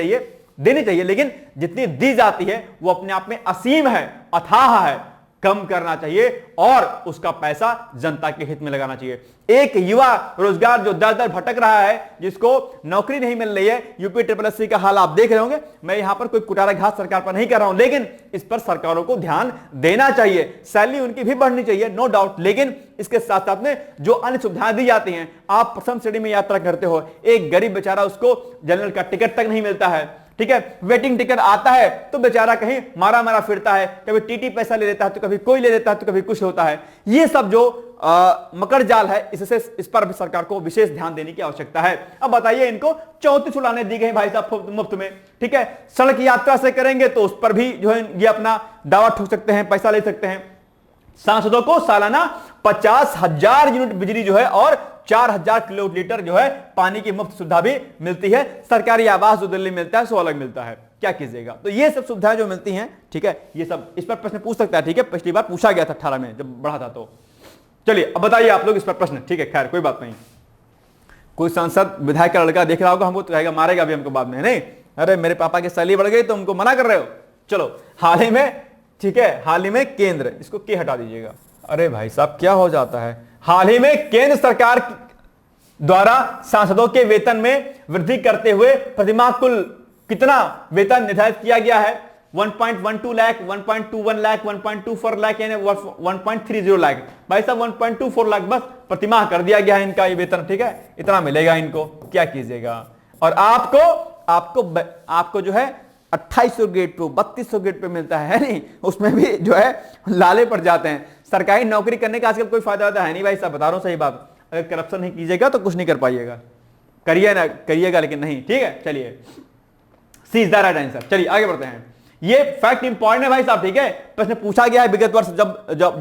चाहिए, लेकिन जितनी दी जाती है वो अपने आप में असीम है, अथाह है, कम करना चाहिए और उसका पैसा जनता के हित में लगाना चाहिए। एक युवा रोजगार जो दर दर भटक रहा है, जिसको नौकरी नहीं मिल रही है, यूपी SSC का हाल आप देख रहे होंगे। मैं यहां पर कोई कुटारा घास सरकार पर नहीं कर रहा हूं, लेकिन इस पर सरकारों को ध्यान देना चाहिए। सैलरी उनकी भी बढ़नी चाहिए, नो डाउट, लेकिन इसके साथ साथ में जो अन्य सुविधाएं दी जाती हैं, आप प्रथम श्रेणी में यात्रा करते हो, एक गरीब बेचारा उसको जनरल का टिकट तक नहीं मिलता है, ठीक है, वेटिंग टिकट आता है तो बेचारा कहीं मारा मारा फिरता है, कभी टीटी पैसा ले लेता है तो कभी कोई ले लेता है तो कभी कुछ होता है। ये सब जो मकर जाल है, इससे इस पर भी सरकार को विशेष ध्यान देने की आवश्यकता है। अब बताइए, इनको 34 उड़ानें दी गई भाई साहब मुफ्त में, ठीक है, सड़क यात्रा से करेंगे तो उस पर भी जो है ये अपना दावा ठोक सकते हैं, पैसा ले सकते हैं। सांसदों को सालाना 50,000 यूनिट बिजली जो है और 4,000 किलोलीटर जो है पानी की मुफ्त सुविधा भी मिलती है। सरकारी आवास जो दिल्ली मिलता है सो अलग मिलता है, क्या कीजिएगा। तो ये सब सुविधाएं जो मिलती हैं, ठीक है, ये सब इस पर प्रश्न पूछ सकता है, ठीक है, पिछली बार पूछा गया था 18 में जब बढ़ा था। तो चलिए अब बताइए आप लोग इस पर प्रश्न, ठीक है, खैर कोई बात नहीं। कोई सांसद विधायक का लड़का देख रहा होगा हमको तो कहेगा मारेगा भी हमको बाद में, नहीं, अरे मेरे पापा की सैलरी बढ़ गई तो हमको मना कर रहे हो। चलो हाल ही में, ठीक है, हाल ही में केंद्र, इसको के हटा दीजिएगा। अरे भाई साहब क्या हो जाता है, हाल ही में केंद्र सरकार द्वारा सांसदों के वेतन में वृद्धि करते हुए प्रतिमाह कुल कितना वेतन निर्धारित किया गया है? 1.12 लाख, 1.21 लाख, 1.24 लाख, यानी 1.30 लाख। भाई साहब 1.24 लाख बस प्रतिमाह कर दिया गया है इनका ये वेतन, ठीक है, इतना मिलेगा इनको, क्या कीजिएगा। और आपको जो है 2800 गेट पे, 3200 गेट पे मिलता है नहीं, उसमें भी जो है लाले पड़ जाते हैं। सरकारी नौकरी करने का आजकल कोई फायदा होता है नहीं भाई साहब, बता रहा हूं सही बात। अगर करप्शन नहीं कीजिएगा तो कुछ नहीं कर पाइएगा, करिएगा लेकिन नहीं, ठीक है। चलिए सी इज द राइट आंसर। चलिए आगे बढ़ते हैं, ये फैक्ट इंपॉर्टेंट है भाई साहब, ठीक है, प्रश्न पूछा गया है विगत वर्ष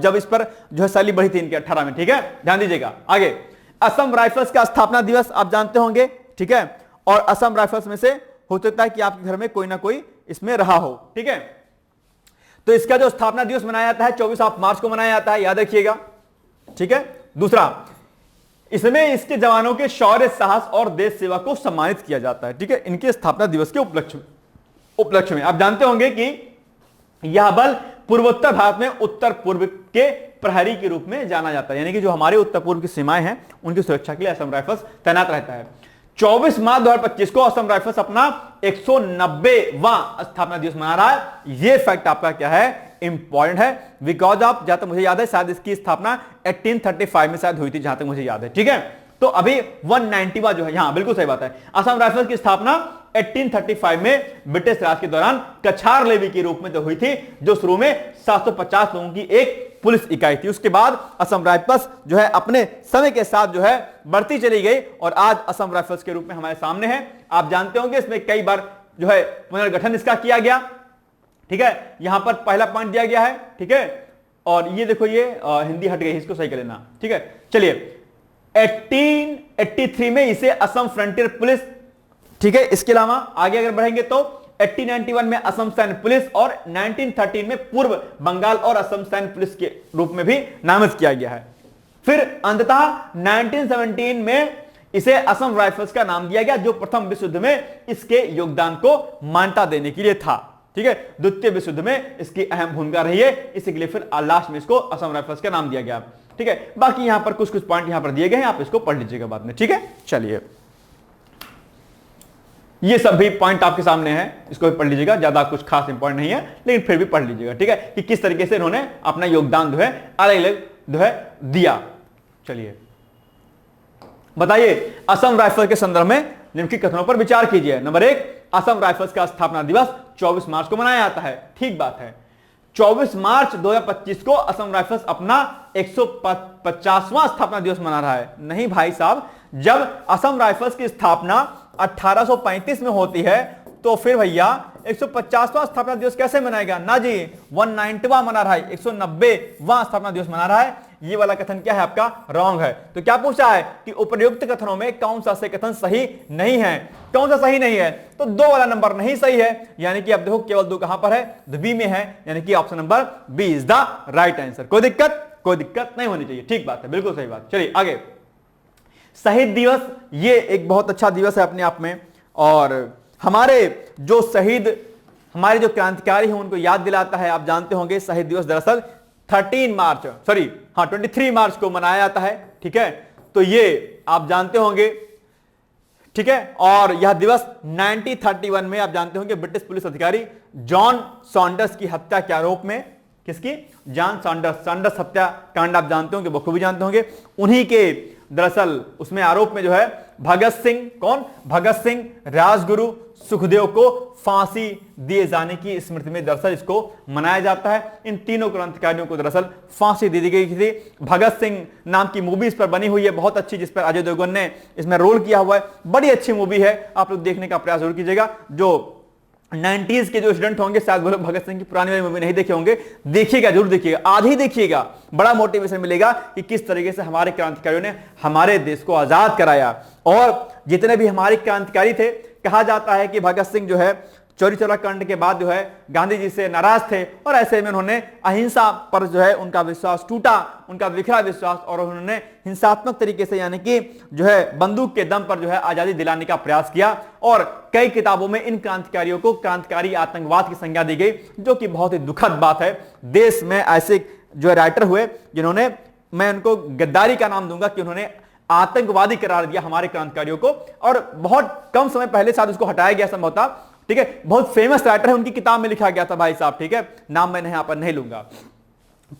जब इस पर जो है सैलरी बढ़ी थी इनके 18 में, ठीक है, ध्यान दीजिएगा। आगे, असम राइफल्स का स्थापना दिवस आप जानते होंगे, ठीक है, और असम राइफल्स में से हो सकता है कि आपके घर में कोई ना कोई इसमें रहा हो, ठीक है। तो इसका जो स्थापना दिवस मनाया जाता है 24 मार्च को मनाया जाता है, याद रखिएगा, ठीक है। दूसरा, इसमें इसके जवानों के शौर्य, साहस और देश सेवा को सम्मानित किया जाता है, ठीक है, इनके स्थापना दिवस के उपलक्ष्य में। आप जानते होंगे कि यह बल पूर्वोत्तर भारत में उत्तर पूर्व के प्रहरी के रूप में जाना जाता है, यानी कि जो हमारे उत्तर पूर्व की सीमाएं हैं उनकी सुरक्षा के लिए असम राइफल्स तैनात रहता है। 24 मार्च 2025 को असम राइफल्स अपना 190वां स्थापना दिवस मना रहा है। यह फैक्ट आपका क्या है, इंपॉर्टेंट है, बिकॉज आप, जहां तक मुझे याद है शायद इसकी स्थापना 1835 में शायद हुई थी, जहां तक मुझे याद है, ठीक है। तो अभी 190वां जो है, यहां बिल्कुल सही बात है, असम राइफल्स की स्थापना 1835 में ब्रिटिश राज के दौरान कछार लेवी के रूप में तो हुई थी, जो शुरू में 750 लोगों की एक पुलिस इकाई थी। उसके बाद असम राइफल्स जो है अपने समय के साथ जो है बढ़ती चली गई और आज असम राइफल्स के रूप में हमारे सामने है। आप जानते होंगे इसमें कई बार जो है पुनर्गठन इसका किया गया, ठीक है, यहां पर पहला पॉइंट दिया गया है, ठीक है, और ये देखो ये हिंदी हट गई, इसको सही कर लेना, ठीक है। चलिए 1883 में इसे असम फ्रंटियर पुलिस, ठीक है, इसके अलावा आगे अगर बढ़ेंगे तो 1891 में असम सैन्य पुलिस और 1913 में पूर्व बंगाल और असम सैन्य पुलिस के रूप में भी नामित किया गया है। फिर अंततः 1917 में इसे असम राइफल्स का नाम दिया गया, जो प्रथम विश्व युद्ध में इसके योगदान को मान्यता देने के लिए था, ठीक है। द्वितीय विश्व युद्ध में इसकी अहम भूमिका रही है, इसके लिए फिर लास्ट में इसको असम राइफल्स का नाम दिया गया, ठीक है। बाकी यहां पर कुछ पॉइंट यहां पर दिए गए हैं, आप इसको पढ़ लीजिएगा बाद में, ठीक है। चलिए ये सब भी पॉइंट आपके सामने है, इसको भी पढ़ लीजिएगा, ज्यादा कुछ खास इंपॉर्टेंट नहीं है, लेकिन फिर भी पढ़ लीजिएगा, ठीक है, कि किस तरीके से इन्होंने अपना योगदान जो है अलग अलग जो है दिया। चलिए बताइए, असम राइफल के संदर्भ में निम्नलिखित कथनों पर विचार कीजिए। नंबर 1, असम राइफल्स का स्थापना दिवस 24 मार्च को मनाया जाता है। ठीक बात है, 24 मार्च 2025 को असम राइफल्स अपना 150वां स्थापना दिवस मना रहा है। नहीं भाई साहब, जब असम राइफल्स की स्थापना 1835 में होती है तो फिर भैया 150वां स्थापना दिवस कैसे मनाएगा? ना जी, 190वां मना रहा है, 190वां स्थापना दिवस मना रहा है। ये वाला कथन क्या है आपका? रॉन्ग है। तो क्या पूछा है कि उपर्युक्त कथनों में कौन सा से कथन सही नहीं है? कौन सा सही नहीं है? तो 2 वाला नंबर नहीं सही है, यानी कि अब देखो केवल 2 कहां पर है? बी में है, यानी कि option number B is the right answer. कोई दिक्कत नहीं होनी चाहिए। ठीक बात है, बिल्कुल सही बात। चलिए आगे, शहीद दिवस, ये एक बहुत अच्छा दिवस है अपने आप में, और हमारे जो शहीद, हमारे जो क्रांतिकारी हैं उनको याद दिलाता है। आप जानते होंगे शहीद दिवस दरअसल 23 मार्च को मनाया जाता है। ठीक है, तो ये आप जानते होंगे। ठीक है, और यह दिवस 1931 में आप जानते होंगे ब्रिटिश पुलिस अधिकारी जॉन सॉन्डर्स की हत्या के आरोप में, किसकी? जॉन सॉन्डर्स हत्याकांड आप जानते होंगे, बखूबी जानते होंगे। उन्हीं के दरअसल उसमें आरोप में जो है भगत सिंह, कौन? भगत सिंह, राजगुरु, सुखदेव को फांसी दिए जाने की स्मृति में दरअसल इसको मनाया जाता है। इन तीनों क्रांतिकारियों को दरअसल फांसी दे दी गई थी। भगत सिंह नाम की मूवी इस पर बनी हुई है, बहुत अच्छी, जिस पर अजय देवगन ने इसमें रोल किया हुआ है। बड़ी अच्छी मूवी है, आप लोग देखने का प्रयास जरूर कीजिएगा। जो 90s के जो स्टूडेंट होंगे शायद वो लोग भगत सिंह की पुरानी वाली मूवी नहीं देखे होंगे, देखिएगा, जरूर देखिएगा, आधी देखिएगा, बड़ा मोटिवेशन मिलेगा कि किस तरीके से हमारे क्रांतिकारियों ने हमारे देश को आजाद कराया। और जितने भी हमारे क्रांतिकारी थे, कहा जाता है कि भगत सिंह जो है चौरी चौरा कांड के बाद जो है गांधी जी से नाराज थे, और ऐसे में उन्होंने अहिंसा पर जो है उनका विश्वास टूटा, उनका बिखरा विश्वास, और उन्होंने हिंसात्मक तरीके से, यानी कि जो है बंदूक के दम पर जो है आजादी दिलाने का प्रयास किया। और कई किताबों में इन क्रांतिकारियों को क्रांतिकारी आतंकवाद की संज्ञा दी गई, जो कि बहुत ही दुखद बात है। देश में ऐसे जो है राइटर हुए जिन्होंने, मैं उनको गद्दारी का नाम दूंगा कि उन्होंने आतंकवादी करार दिया हमारे क्रांतिकारियों को, और बहुत कम समय पहले शायद उसको हटाया गया संभवतः। ठीक है, बहुत फेमस राइटर है, उनकी किताब में लिखा गया था भाई साहब। ठीक है, नाम मैं यहां पर नहीं लूंगा।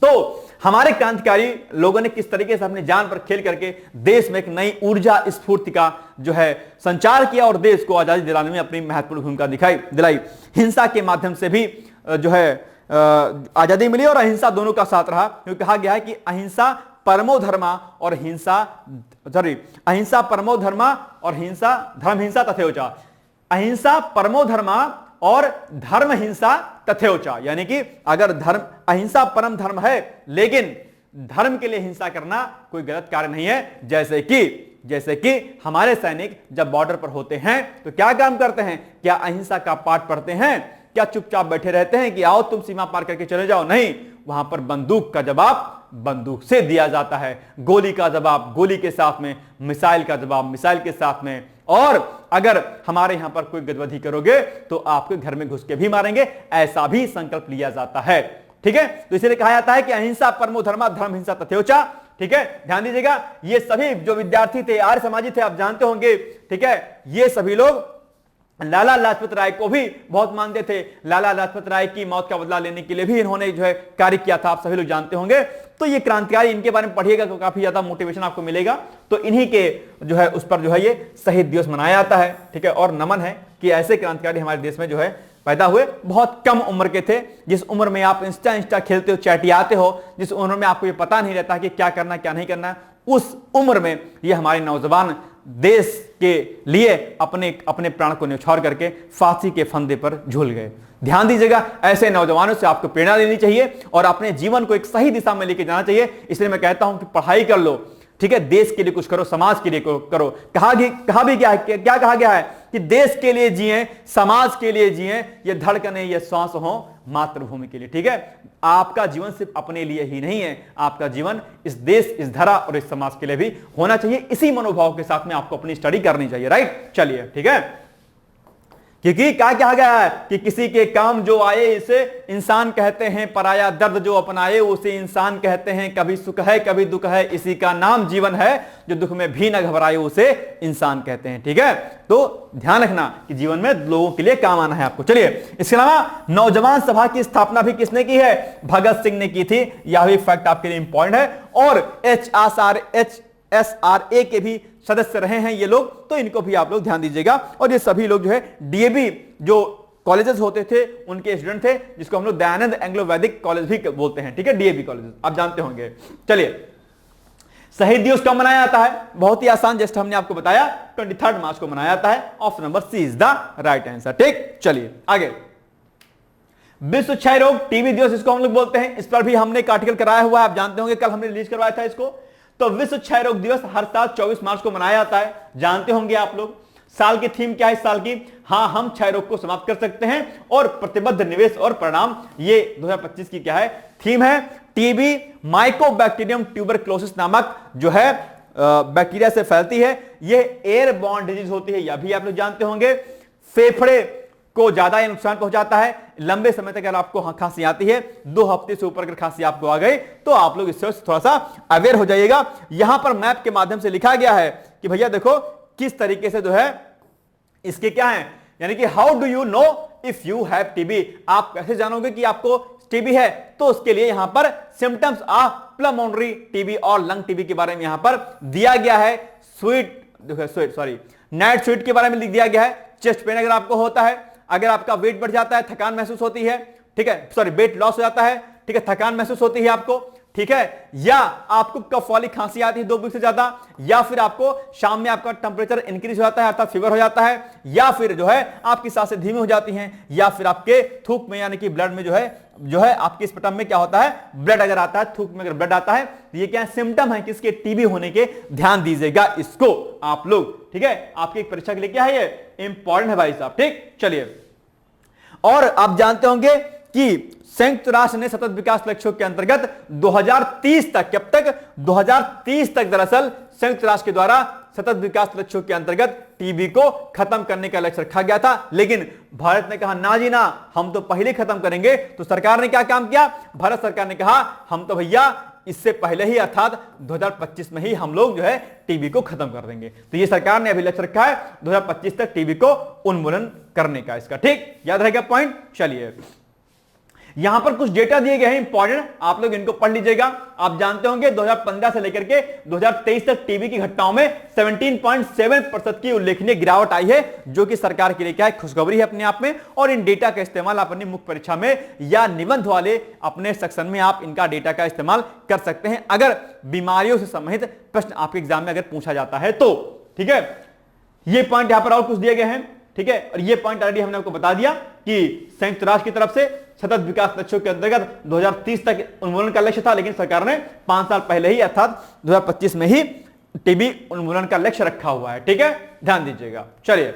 तो हमारे क्रांतिकारी लोगों ने किस तरीके से अपनी जान पर खेल करके देश में एक नई ऊर्जा स्फूर्ति का जो है संचार किया, और देश को आजादी दिलाने में अपनी महत्वपूर्ण भूमिका दिलाई। हिंसा के माध्यम से भी जो है आजादी मिली, और अहिंसा दोनों का साथ रहा, क्योंकि कहा गया है कि अहिंसा परमो धर्मा और अहिंसा परमो धर्मा और हिंसा धर्म हिंसा तथेवचा। अहिंसा परमो धर्मा और धर्म हिंसा तथेवचा, यानी कि अगर धर्म, अहिंसा परम धर्म है, लेकिन धर्म के लिए हिंसा करना कोई गलत कार्य नहीं है। जैसे कि हमारे सैनिक जब बॉर्डर पर होते हैं तो क्या काम करते हैं? क्या अहिंसा का पाठ पढ़ते हैं? क्या चुपचाप बैठे रहते हैं कि आओ तुम सीमा पार करके चले जाओ? नहीं, वहां पर बंदूक का जवाब बंदूक से दिया जाता है, गोली का जवाब गोली के साथ में, मिसाइल का जवाब मिसाइल के साथ में। और अगर हमारे यहां पर कोई गतिविधि करोगे तो आपके घर में घुस के भी मारेंगे, ऐसा भी संकल्प लिया जाता है। ठीक है, तो इसलिए कहा जाता है कि अहिंसा परमो धर्मा धर्म हिंसा तथेवचा। ठीक है, ध्यान दीजिएगा, ये सभी जो विद्यार्थी थे, आर्य समाजी थे, आप जानते होंगे। ठीक है, ये सभी लोग लाला लाजपत राय को भी बहुत मानते थे। लाला लाजपत राय की मौत का बदला लेने के लिए भी इन्होंने जो है कार्य किया था, आप सभी लोग जानते होंगे। तो ये क्रांतिकारी, इनके बारे में पढ़िएगा तो काफी ज्यादा मोटिवेशन आपको मिलेगा। तो इन्हीं के जो है उस पर जो है ये शहीद दिवस मनाया जाता है। ठीक है, और नमन है कि ऐसे क्रांतिकारी हमारे देश में जो है पैदा हुए, बहुत कम उम्र के थे। जिस उम्र में आप इंस्टा खेलते हो, चैटियाते हो, जिस उम्र में आपको ये पता नहीं रहता कि क्या करना क्या नहीं करना, उस उम्र में ये हमारे नौजवान देश के लिए अपने प्राण को न्यौछावर करके फांसी के फंदे पर झूल गए। ध्यान दीजिएगा, ऐसे नौजवानों से आपको प्रेरणा लेनी चाहिए और अपने जीवन को एक सही दिशा में लेके जाना चाहिए। इसलिए मैं कहता हूं कि पढ़ाई कर लो, ठीक है, देश के लिए कुछ करो, समाज के लिए करो। कहा भी क्या कहा गया है कि देश के लिए जिए, समाज के लिए जिए, ये धड़कने ये श्वास हो मातृभूमि के लिए। ठीक है, आपका जीवन सिर्फ अपने लिए ही नहीं है, आपका जीवन इस देश, इस धरा और इस समाज के लिए भी होना चाहिए। इसी मनोभाव के साथ में आपको अपनी स्टडी करनी चाहिए। राइट, चलिए, ठीक है, क्योंकि क्या कहा गया है कि किसी के काम जो आए इसे इंसान कहते हैं, पराया दर्द जो अपनाए उसे इंसान कहते हैं। कभी सुख है कभी दुख है, इसी का नाम जीवन है, जो दुख में भी न घबराए उसे इंसान कहते हैं। ठीक है, तो ध्यान रखना कि जीवन में लोगों के लिए काम आना है आपको। चलिए, इसके अलावा नौजवान सभा की स्थापना भी किसने की है? भगत सिंह ने की थी। यह भी फैक्ट आपके लिए इंपॉर्टेंट है। और SRA के भी सदस्य रहे हैं ये लोग, तो इनको भी आप लोग ध्यान दीजिएगा। और ये सभी लोग जो है DAV जो कॉलेजेस होते थे उनके स्टूडेंट थे, जिसको हम लोग दयानंद एंग्लो वैदिक कॉलेज भी बोलते हैं, ठीक है, DAV कॉलेज आप जानते होंगे। चलिए, शहीद दिवस कब मनाया जाता है? बहुत ही आसान, जस्ट हमने आपको बताया 23 मार्च को मनाया जाता है। Option number C is the right answer. ठीक, चलिए आगे। विश्व क्षय रोग टीबी दिवस इसको हम लोग बोलते हैं, इस पर भी हमने एक आर्टिकल कराया हुआ है, आप जानते होंगे, कल हमने रिलीज करवाया था इसको। तो विश्व क्षय रोग दिवस हर साल 24 मार्च को मनाया जाता है, जानते होंगे आप लोग। साल की थीम क्या है इस साल की? हाँ, हम क्षय रोग को समाप्त कर सकते हैं और प्रतिबद्ध निवेश और परिणाम, ये 2025 की क्या है थीम है। टीबी माइकोबैक्टीरियम ट्यूबरक्लोसिस नामक जो है बैक्टीरिया से फैलती है, यह एयरबॉर्न डिजीज होती है, यह भी आप लोग जानते होंगे। फेफड़े को ज्यादा ये नुकसान पहुंचाता है, लंबे समय तक अगर आपको खांसी आती है, 2 हफ्ते से ऊपर अगर खांसी आपको आ गई, तो आप लोग इससे थोड़ा सा अवेयर हो जाइएगा। यहां पर मैप के माध्यम से लिखा गया है कि भैया देखो किस तरीके से जो है इसके क्या है, यानी कि how do you know if you have TB, आप कैसे जानोगे कि आपको टीबी है? तो उसके लिए यहां पर सिम्टम्स ऑफ प्लमोनरी टीबी और लंग टीबी के बारे में यहां पर दिया गया है। नाइट स्वीट के बारे में लिख दिया गया है। चेस्ट पेन अगर आपको होता है, अगर आपका वेट बढ़ जाता है, थकान महसूस होती है, ठीक है, वेट लॉस हो जाता है, ठीक है, थकान महसूस होती है आपको, ठीक है, या आपको कफ वाली खांसी आती है 2 वीक से ज्यादा, या फिर आपको शाम में आपका टेंपरेचर इंक्रीज हो जाता है अर्थात फीवर हो जाता है, या फिर जो है आपकी सांसें धीमी हो जाती हैं, या फिर आपके थूक में यानी कि ब्लड में जो है आपके स्पटम में क्या होता है, ब्लड अगर आता है, थूक में अगर ब्लड आता है, तो ये क्या सिम्टम है किसके? टीबी होने के। ध्यान दीजिएगा इसको आप लोग, ठीक है, आपकी परीक्षा के लिए क्या है, ये इंपॉर्टेंट है भाई साहब। ठीक, चलिए, और आप जानते होंगे कि संयुक्त राष्ट्र ने सतत विकास लक्ष्यों के अंतर्गत 2030 तक, कब तक? 2030 तक दरअसल संयुक्त राष्ट्र के द्वारा सतत विकास लक्ष्यों के अंतर्गत टीबी को खत्म करने का लक्ष्य रखा गया था, लेकिन भारत ने कहा ना जी ना, हम तो पहले खत्म करेंगे। तो सरकार ने क्या काम किया? भारत सरकार ने कहा हम तो भैया इससे पहले ही अर्थात 2025 में ही हम लोग जो है टीबी को खत्म कर देंगे। तो ये सरकार ने अभी लक्ष्य रखा है 2025 तक टीबी को उन्मूलन करने का इसका। ठीक, याद रहेगा पॉइंट। चलिए, यहां पर कुछ डेटा दिए गए हैं इंपॉर्टेंट, आप लोग इनको पढ़ लीजिएगा। आप जानते होंगे 2015 से लेकर के 2023 तक टीबी की घटनाओं में 17.7% की उल्लेखनीय गिरावट आई है, जो कि सरकार के लिए क्या है, खुशखबरी है अपने आप में। और इन डेटा का इस्तेमाल आप अपनी मुख्य परीक्षा में या निबंध वाले अपने सेक्शन में आप इनका डेटा का इस्तेमाल कर सकते हैं, अगर बीमारियों से संबंधित प्रश्न आपके एग्जाम में अगर पूछा जाता है तो। ठीक है, ये पॉइंट यहां पर और कुछ दिए गए हैं, ठीक है, और ये पॉइंट ऑलरेडी हमने आपको बता दिया कि संयुक्त राष्ट्र की तरफ से सतत विकास लक्ष्यों के अंतर्गत 2030 तक उन्मूलन का लक्ष्य था, लेकिन सरकार ने 5 साल पहले ही अर्थात 2025 में ही टीबी उन्मूलन का लक्ष्य रखा हुआ है। ठीक है, ध्यान दीजिएगा। चलिए,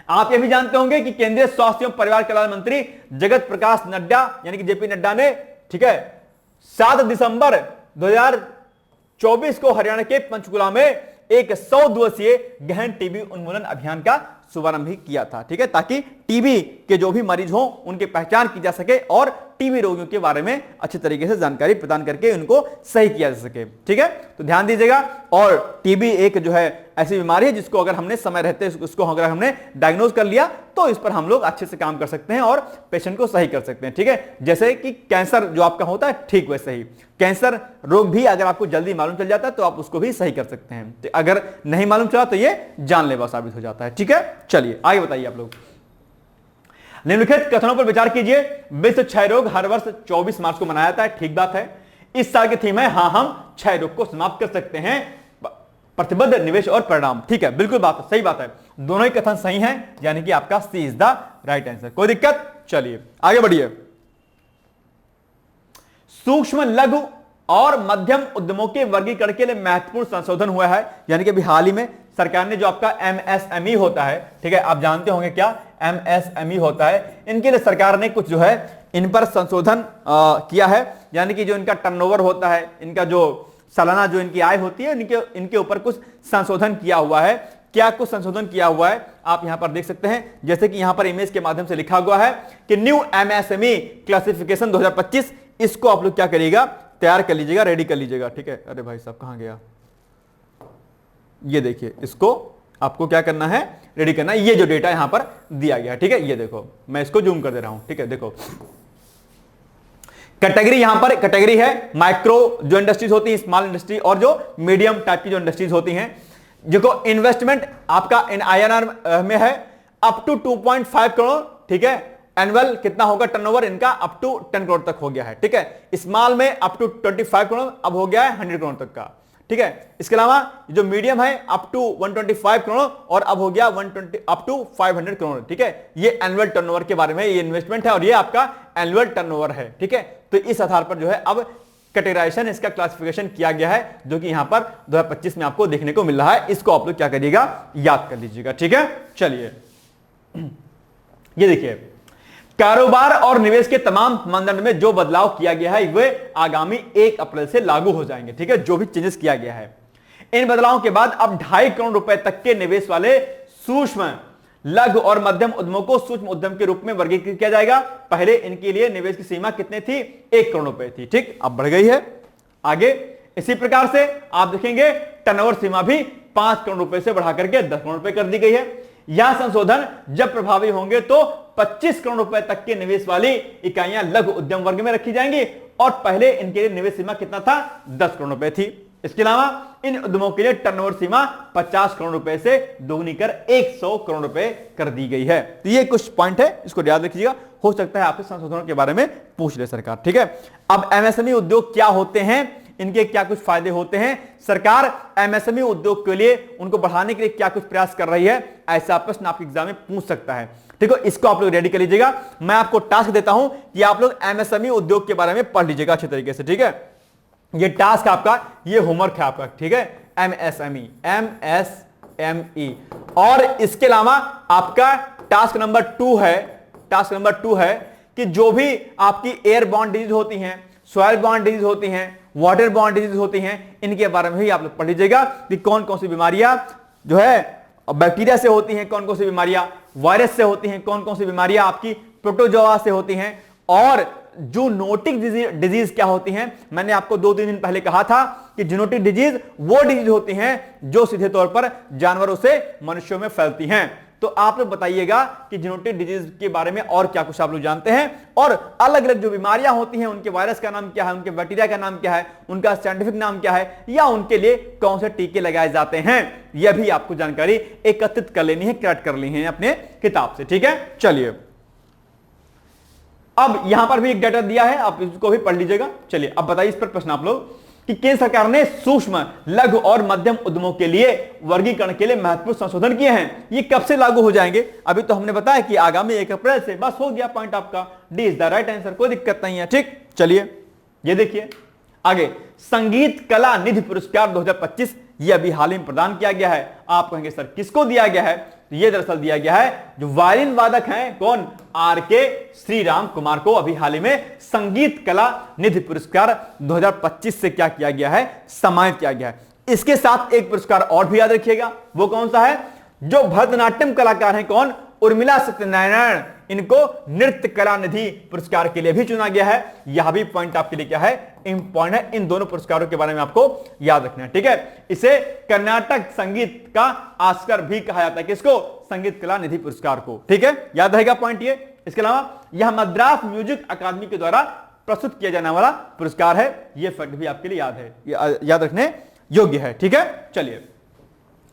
आप ये भी जानते होंगे कि केंद्रीय स्वास्थ्य एवं परिवार कल्याण मंत्री जगत प्रकाश नड्डा यानी कि जेपी नड्डा ने, ठीक है, 7 दिसंबर 2024 को हरियाणा के पंचकुला में एक 100 दिवसीय गहन टीबी उन्मूलन अभियान का शुभारंभ भी किया था। ठीक है, ताकि टीबी के जो भी मरीज हों उनकी पहचान की जा सके और टीबी रोगियों के बारे में अच्छे तरीके से जानकारी प्रदान करके उनको सही किया जा सके। ठीक है, तो ध्यान दीजिएगा। और टीबी एक जो है ऐसी बीमारी है जिसको अगर हमने समय रहते उसको अगर हमने डायग्नोज कर लिया तो इस पर हम लोग अच्छे से काम कर सकते हैं और पेशेंट को सही कर सकते हैं। ठीक है, जैसे कि कैंसर जो आपका होता है, ठीक वैसे ही कैंसर रोग भी अगर आपको जल्दी मालूम चल जाता है तो आप उसको भी सही कर सकते हैं, तो अगर नहीं मालूम चला तो ये जानलेवा साबित हो जाता है। ठीक है, चलिए आगे बताइए आप लोग। निम्नलिखित कथनों पर विचार कीजिए। विश्व क्षय रोग हर वर्ष 24 मार्च को मनाया जाता है, ठीक बात है। इस साल की थीम है हाँ हम क्षय रोग को समाप्त कर सकते हैं, प्रतिबद्ध निवेश और परिणाम। ठीक है, बिल्कुल बात सही बात है, दोनों ही कथन सही हैं, यानी कि आपका सी इज द राइट आंसर। कोई दिक्कत? चलिए आगे बढ़िए। सूक्ष्म लघु और मध्यम उद्यमों के वर्गीकरण के लिए महत्वपूर्ण संशोधन हुआ है, यानी कि अभी हाल ही में सरकार ने जो आपका एमएसएमई होता है, ठीक है, आप जानते होंगे क्या एमएसएमई होता है, इनके लिए सरकार ने कुछ जो है इन पर संशोधन किया है, यानी कि जो इनका टर्नओवर होता है, इनका जो सालाना जो इनकी आय होती है, इनके ऊपर कुछ संशोधन किया हुआ है। क्या कुछ संशोधन किया हुआ है आप यहां पर देख सकते हैं, जैसे कि यहां पर इमेज के माध्यम से लिखा हुआ है कि न्यू एमएसएमई क्लासिफिकेशन 2025, इसको आप लोग क्या करिएगा, तैयार कर लीजिएगा, रेडी कर लीजिएगा। ठीक है, अरे भाई साहब कहां गया, ये देखिए, इसको आपको क्या करना है, रेडी करना है। ये जो डेटा यहां पर दिया गया है, ठीक है, ये देखो, मैं इसको जूम कर दे रहा हूं। ठीक है, देखो कैटेगरी यहां पर कैटेगरी है माइक्रो जो इंडस्ट्रीज होती है, स्मॉल इंडस्ट्री, और जो मीडियम टाइप की जो इंडस्ट्रीज होती हैं, जो इन्वेस्टमेंट आपका इन INR में है अप टू 2.5 करोड़, ठीक है। एनुअल कितना होगा टर्नओवर इनका, अप टू 10 करोड़ तक हो गया है, ठीक है। स्मॉल में अप टू 25 करोड़, अब हो गया है 100 करोड़ तक का, ठीक है। इसके अलावा जो मीडियम है अप टू 125 करोड़ और अब हो गया 120 अप टू 500 करोड़, ठीक है। ये एनुअल टर्नओवर के बारे में, ये इन्वेस्टमेंट है और ये आपका एनुअल टर्नओवर है, ठीक है। तो इस आधार पर जो है अब कैटेगराइजेशन, इसका क्लासिफिकेशन किया गया है, जो कि यहां पर 2025 में आपको देखने को मिल रहा है। इसको आप लोग क्या करिएगा, याद कर लीजिएगा, ठीक है। चलिए ये देखिए, कारोबार और निवेश के तमाम मानदंड में जो बदलाव किया गया है वे आगामी 1 अप्रैल से लागू हो जाएंगे, ठीक है। जो भी चेंजेस किया गया है, इन बदलावों के बाद अब 2.5 करोड़ रुपए तक के निवेश वाले सूक्ष्म, लघु और मध्यम उद्यमों को सूक्ष्म उद्यम के रूप में वर्गीकृत किया जाएगा। पहले इनके लिए निवेश की सीमा कितनी थी, 1 करोड़ रुपए थी, ठीक, अब बढ़ गई है आगे। इसी प्रकार से आप देखेंगे टर्नओवर सीमा भी 5 करोड़ रुपए से बढ़ा करके 10 करोड़ रुपए कर दी गई है। यह संशोधन जब प्रभावी होंगे तो 25 करोड़ रुपए तक के निवेश वाली इकाइयां लघु उद्यम वर्ग में रखी जाएंगी और पहले इनके लिए निवेश सीमा कितना था, 10 करोड़ रुपए थी। इसके अलावा इन उद्यमों के लिए टर्नओवर सीमा 50 करोड़ रुपए से दोगुनी कर 100 करोड़ रुपए कर दी गई है। तो ये कुछ पॉइंट है, इसको याद रखिएगा, हो सकता है आपसे संशोधनों के बारे में पूछ ले सरकार, ठीक है। अब MSME उद्योग क्या होते हैं, इनके क्या कुछ फायदे होते हैं, सरकार MSME उद्योग के लिए उनको बढ़ाने के लिए क्या कुछ प्रयास कर रही है, ऐसा प्रश्न आपके एग्जाम में पूछ सकता है, ठीक है। इसको आप लोग रेडी कर लीजिएगा। मैं आपको टास्क देता हूं कि आप लोग MSME उद्योग के बारे में पढ़ लीजिएगा अच्छे तरीके से, ठीक है। ये टास्क आपका, ये होमवर्क है आपका, ठीक है। MSME और इसके अलावा आपका टास्क नंबर 2 है, टास्क नंबर 2 है कि जो भी आपकी एयर बॉर्न डिजीज होती हैं, सॉइल बॉर्न डिजीज होती हैं, वाटर बॉर्न डिजीज होती हैं, इनके बारे में भी आप लोग पढ़ लीजिएगा कि कौन कौन सी बीमारियां जो है बैक्टीरिया से होती हैं, कौन कौन सी बीमारियां वायरस से होती हैं, कौन कौन सी बीमारियां आपकी प्रोटोजोआ से होती हैं, और जूनोटिक डिजीज क्या होती हैं। मैंने आपको 2-3 दिन पहले कहा था कि जूनोटिक डिजीज वो डिजीज होती हैं जो सीधे तौर पर जानवरों से मनुष्यों में फैलती हैं। तो आप लोग बताइएगा कि जूनोटिक डिजीज के बारे में और क्या कुछ आप लोग जानते हैं, और अलग अलग जो बीमारियां होती हैं उनके वायरस का नाम क्या है, उनके बैक्टीरिया का नाम क्या है, उनका साइंटिफिक नाम क्या है, या उनके लिए कौन से टीके लगाए जाते हैं, यह भी आपको जानकारी एकत्रित कर लेनी है, कलेक्ट कर ली है अपने किताब से, ठीक है। चलिए अब यहां पर भी एक डाटा दिया है, आप इसको भी पढ़ लीजिएगा। चलिए अब बताइए इस पर प्रश्न आप लोग कि केंद्र सरकार ने सूक्ष्म, लघु और मध्यम उद्यमों के लिए वर्गीकरण के लिए महत्वपूर्ण संशोधन किए हैं। ये कब से लागू हो जाएंगे, अभी तो हमने बताया कि आगामी 1 अप्रैल से, बस हो गया पॉइंट आपका, D is the right answer, कोई दिक्कत नहीं है, ठीक। चलिए ये देखिए आगे, संगीत कला निधि पुरस्कार 2025 ये अभी हाल ही में प्रदान किया गया है। आप कहेंगे सर किसको दिया गया है, तो ये दरअसल दिया गया है जो वायलिन वादक हैं, कौन, RK श्रीराम कुमार को अभी हाल ही में संगीत कला निधि पुरस्कार 2025 से क्या किया गया है, सम्मानित किया गया है। इसके साथ एक पुरस्कार और भी याद रखिएगा, वो कौन सा है, जो भरतनाट्यम कलाकार हैं, कौन, उर्मिला सत्यनारायण, इनको नृत्य कला निधि पुरस्कार के लिए भी चुना गया है। यह भी पॉइंट आपके लिए क्या है, इंपॉर्टेंट है। इन दोनों पुरस्कारों के बारे में आपको याद रखना है, ठीक है। इसे कर्नाटक संगीत का ऑस्कर भी कहा जाता है, किसको, संगीत कला निधि पुरस्कार को, ठीक है, याद रहेगा पॉइंट ये। इसके अलावा यह मद्रास म्यूजिक अकादमी के द्वारा प्रस्तुत किया जाने वाला पुरस्कार है, यह फैक्ट भी आपके लिए याद है, याद रखने योग्य है, ठीक है। चलिए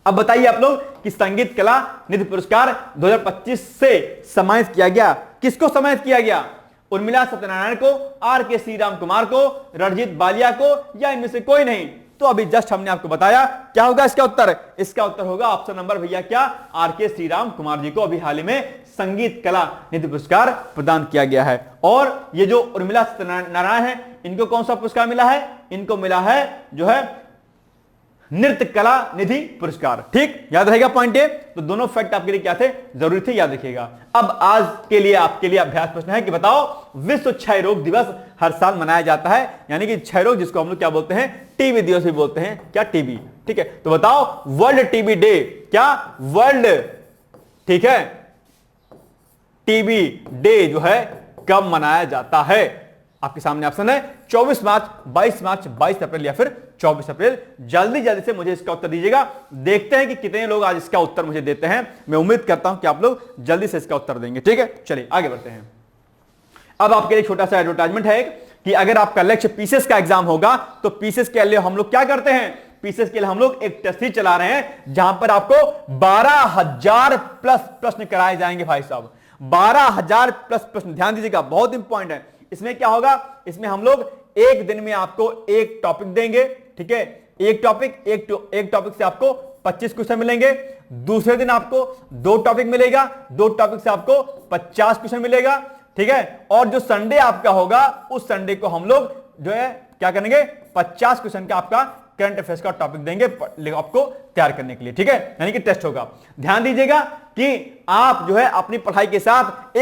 अब बताइए आप लोग कि संगीत कला निधि पुरस्कार 2025 से सम्मानित किया गया, किसको सम्मानित किया गया, उर्मिला सत्यनारायण को, RK श्रीराम कुमार को, रणजीत बालिया को, या इनमें से कोई नहीं। तो अभी जस्ट हमने आपको बताया क्या होगा इसका उत्तर, इसका उत्तर होगा ऑप्शन नंबर भैया क्या, RK श्रीराम कुमार जी को अभी हाल ही में संगीत कला निधि पुरस्कार प्रदान किया गया है। और ये जो उर्मिला सत्यनारायण है, इनको कौन सा पुरस्कार मिला है, इनको मिला है जो है नृत्य कला निधि पुरस्कार, ठीक, याद रहेगा पॉइंट ये। तो दोनों फैक्ट आपके लिए क्या थे, जरूरी थे, याद रखिएगा। अब आज के लिए आपके लिए अभ्यास प्रश्न है कि बताओ विश्व क्षय रोग दिवस हर साल मनाया जाता है, यानी कि क्षय रोग जिसको हम लोग क्या बोलते हैं, टीबी दिवस भी बोलते हैं, क्या, टीबी, ठीक है। तो बताओ वर्ल्ड टीबी डे, क्या, वर्ल्ड, ठीक है, टीबी डे जो है कब मनाया जाता है। आपके सामने ऑप्शन है 24 मार्च, 22 मार्च, 22 अप्रैल या फिर 24 अप्रैल। जल्दी जल्दी से मुझे इसका उत्तर दीजिएगा, देखते हैं कि कितने लोग आज इसका उत्तर मुझे देते हैं। मैं उम्मीद करता हूं कि आप लोग जल्दी से इसका उत्तर देंगे, ठीक है। चलिए आगे बढ़ते हैं। अब आपके लिए छोटा सा एडवर्टाइजमेंट है कि अगर आपका लक्ष्य पीसीएस का एग्जाम होगा तो पीसीएस के लिए हम लोग क्या करते हैं, पीसीएस के लिए हम लोग एक टेस्ट सीरीज चला रहे हैं जहां पर आपको 12,000 प्लस प्रश्न कराए जाएंगे भाई साहब, 12,000 प्लस प्रश्न। ध्यान दीजिएगा, बहुत इंपॉर्टेंट है। इसमें क्या होगा, इसमें हम लोग एक दिन में आपको एक टॉपिक देंगे, ठीक है, एक टॉपिक से आपको 25 क्वेश्चन मिलेंगे। दूसरे दिन आपको 2 टॉपिक मिलेगा, 2 टॉपिक से आपको 50 क्वेश्चन मिलेगा, ठीक है। और जो संडे आपका होगा उस संडे को हम लोग जो है क्या करेंगे, 50 क्वेश्चन का आपका करंट अफेयर्स का टॉपिक देंगे आपको तैयार करने के लिए, ठीक है, यानी कि टेस्ट होगा। ध्यान दीजिएगा कि आप जो है अपनी पढ़ाई के साथ